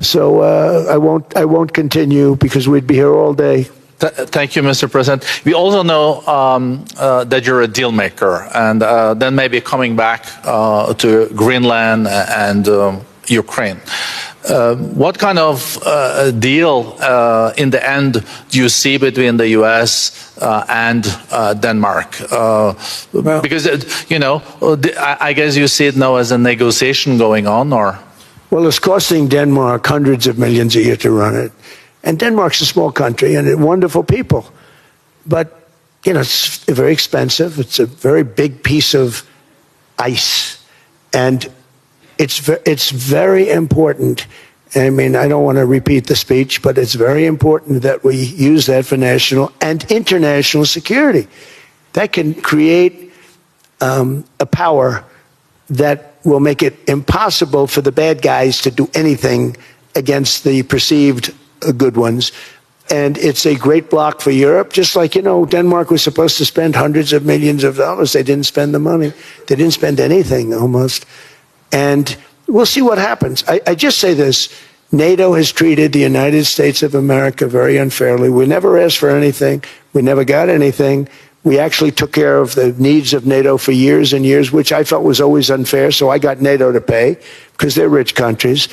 So I won't continue because we'd be here all day. Thank you, Mr. President. We also know that you're a deal maker, and then maybe coming back to Greenland and Ukraine. What kind of deal in the end do you see between the U.S. and Denmark? Because, I guess you see it now as a negotiation going on, or? Well, it's costing Denmark hundreds of millions a year to run it. And Denmark's a small country and wonderful people. But, it's very expensive. It's a very big piece of ice. And it's very important. I don't want to repeat the speech, but it's very important that we use that for national and international security. That can create a power that will make it impossible for the bad guys to do anything against the perceived good ones. And it's a great block for Europe. Just like, Denmark was supposed to spend hundreds of millions of dollars. They didn't spend the money. They didn't spend anything almost. And we'll see what happens. I just say this. NATO has treated the United States of America very unfairly. We never asked for anything. We never got anything. We actually took care of the needs of NATO for years and years, which I felt was always unfair. So I got NATO to pay because they're rich countries.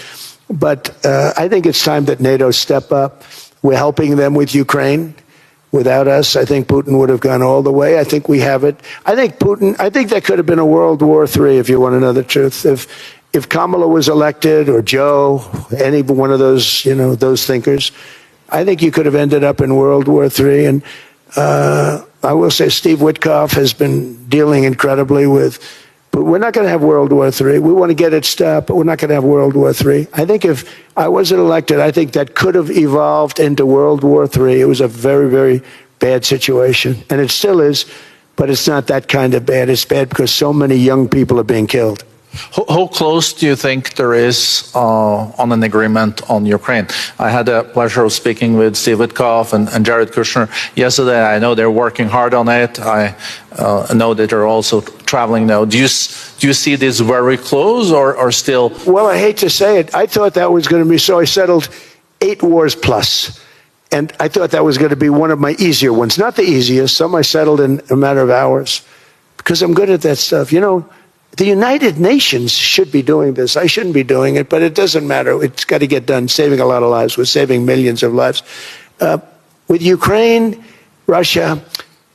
But I think it's time that NATO step up. We're helping them with Ukraine. Without us, I think Putin would have gone all the way. I think we have it. I think that could have been a World War III, if you want to know the truth. If Kamala was elected, or Joe, any one of those, those thinkers, I think you could have ended up in World War III. And I will say Steve Witkoff has been dealing incredibly with But we're not going to have World War III. We want to get it stopped, but we're not going to have World War III. I think if I wasn't elected, I think that could have evolved into World War III. It was a very, very bad situation, and it still is, but it's not that kind of bad. It's bad because so many young people are being killed. How close do you think there is on an agreement on Ukraine? I had the pleasure of speaking with Steve Witkoff and Jared Kushner yesterday. I know they're working hard on it. I know that they're also traveling now. Do you see this very close or still? Well, I hate to say it. I thought that was going to be so. I settled 8 wars plus. And I thought that was going to be one of my easier ones. Not the easiest. Some I settled in a matter of hours because I'm good at that stuff. You know, the United Nations should be doing this. I shouldn't be doing it, but it doesn't matter. It's got to get done, saving a lot of lives. We're saving millions of lives. With Ukraine, Russia,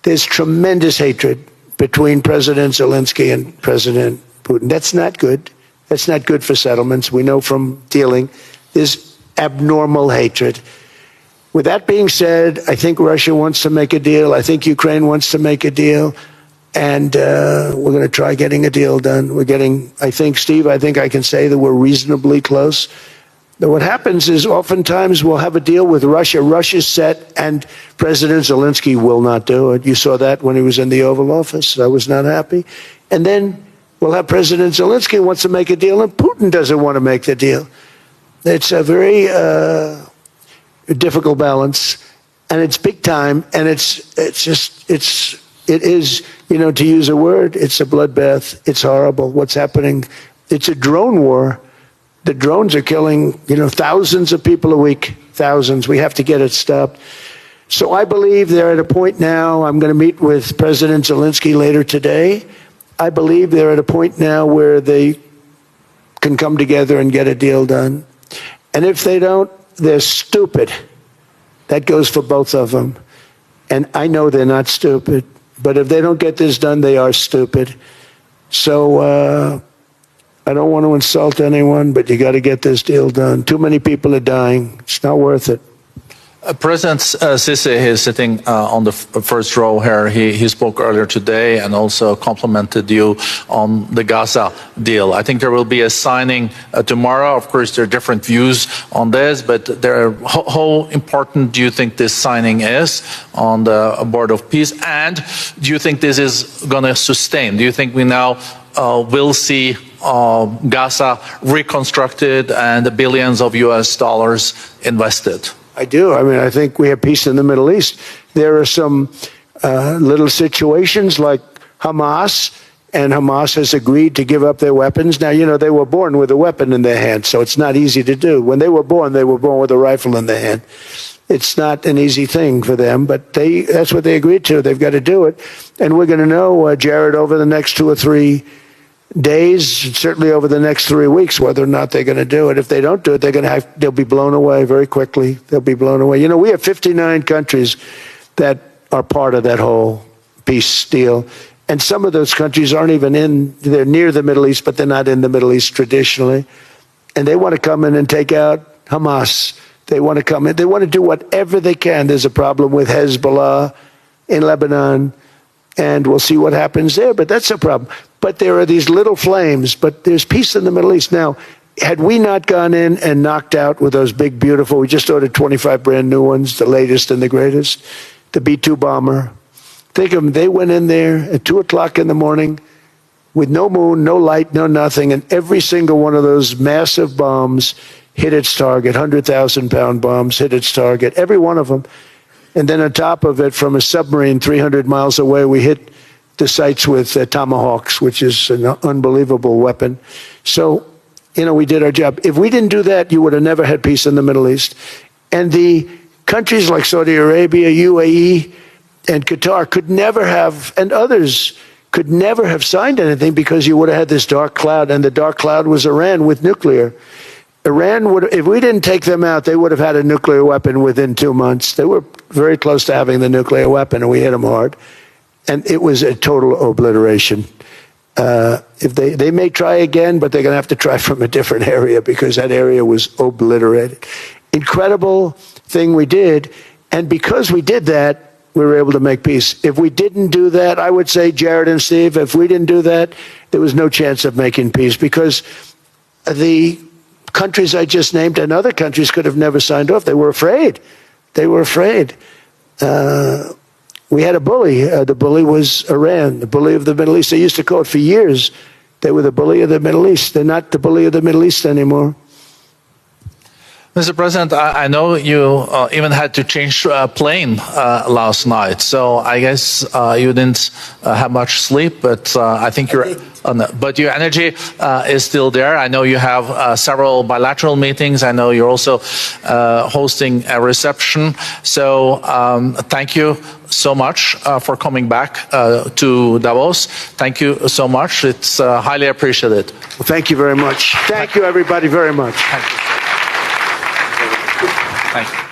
there's tremendous hatred between President Zelensky and President Putin. That's not good. That's not good for settlements. We know from dealing. There's abnormal hatred. With that being said, I think Russia wants to make a deal. I think Ukraine wants to make a deal. And we're going to try getting a deal done. We're getting, I think, Steve, I think I can say that we're reasonably close. But what happens is oftentimes we'll have a deal with Russia. Russia's set, and President Zelensky will not do it. You saw that when he was in the Oval Office. I was not happy. And then we'll have President Zelensky wants to make a deal, and Putin doesn't want to make the deal. It's a very difficult balance, and it's big time, and it is, you know, to use a word, it's a bloodbath. It's horrible what's happening. It's a drone war. The drones are killing, you know, thousands of people a week, thousands. We have to get it stopped. So I believe they're at a point now. I'm going to meet with President Zelensky later today. I believe they're at a point now where they can come together and get a deal done. And if they don't, they're stupid. That goes for both of them. And I know they're not stupid. But if they don't get this done, they are stupid. So I don't want to insult anyone, but you got to get this deal done. Too many people are dying. It's not worth it. President Sisi is sitting on the first row here. He spoke earlier today and also complimented you on the Gaza deal. I think there will be a signing tomorrow. Of course, there are different views on this, but how important do you think this signing is on the Board of Peace? And do you think this is going to sustain? Do you think we now will see Gaza reconstructed and the billions of US dollars invested? I do. I mean, I think we have peace in the Middle East. There are some little situations like Hamas, and Hamas has agreed to give up their weapons. Now, you know, they were born with a weapon in their hand, so it's not easy to do. When they were born with a rifle in their hand. It's not an easy thing for them, but that's what they agreed to. They've got to do it. And we're going to know, Jared, over the next 2 or 3 days, certainly over the next 3 weeks, whether or not they're going to do it. If they don't do it, they'll be blown away very quickly. They'll be blown away. You know, we have 59 countries that are part of that whole peace deal. And some of those countries aren't even they're near the Middle East, but they're not in the Middle East traditionally. And they want to come in and take out Hamas. They want to come in. They want to do whatever they can. There's a problem with Hezbollah in Lebanon, and we'll see what happens there. But that's a problem. But there are these little flames, but there's peace in the Middle East. Now, had we not gone in and knocked out with those big, beautiful, we just ordered 25 brand new ones, the latest and the greatest, the B-2 bomber. Think of them, they went in there at 2 o'clock in the morning with no moon, no light, no nothing, and every single one of those massive bombs hit its target, 100,000-pound bombs hit its target, every one of them. And then on top of it, from a submarine 300 miles away, we hit the sites with tomahawks, which is an unbelievable weapon. So, you know, we did our job. If we didn't do that, you would have never had peace in the Middle East. And the countries like Saudi Arabia, UAE, and Qatar could never have, and others could never have signed anything because you would have had this dark cloud, and the dark cloud was Iran with nuclear. Iran would, if we didn't take them out, they would have had a nuclear weapon within 2 months. They were very close to having the nuclear weapon, and we hit them hard. And it was a total obliteration. If they may try again, but they're going to have to try from a different area because that area was obliterated. Incredible thing we did. And because we did that, we were able to make peace. If we didn't do that, I would say, Jared and Steve, if we didn't do that, there was no chance of making peace, because the countries I just named and other countries could have never signed off. They were afraid. They were afraid. We had a bully. The bully was Iran, the bully of the Middle East. They used to call it for years. They were the bully of the Middle East. They're not the bully of the Middle East anymore. Mr. President, I know you even had to change plane last night, so I guess you didn't have much sleep, but I think but your energy is still there. I know you have several bilateral meetings. I know you're also hosting a reception. So thank you so much for coming back to Davos. Thank you so much. It's highly appreciated. Well, thank you very much. Thank you, everybody, very much. Thank you. Thank you.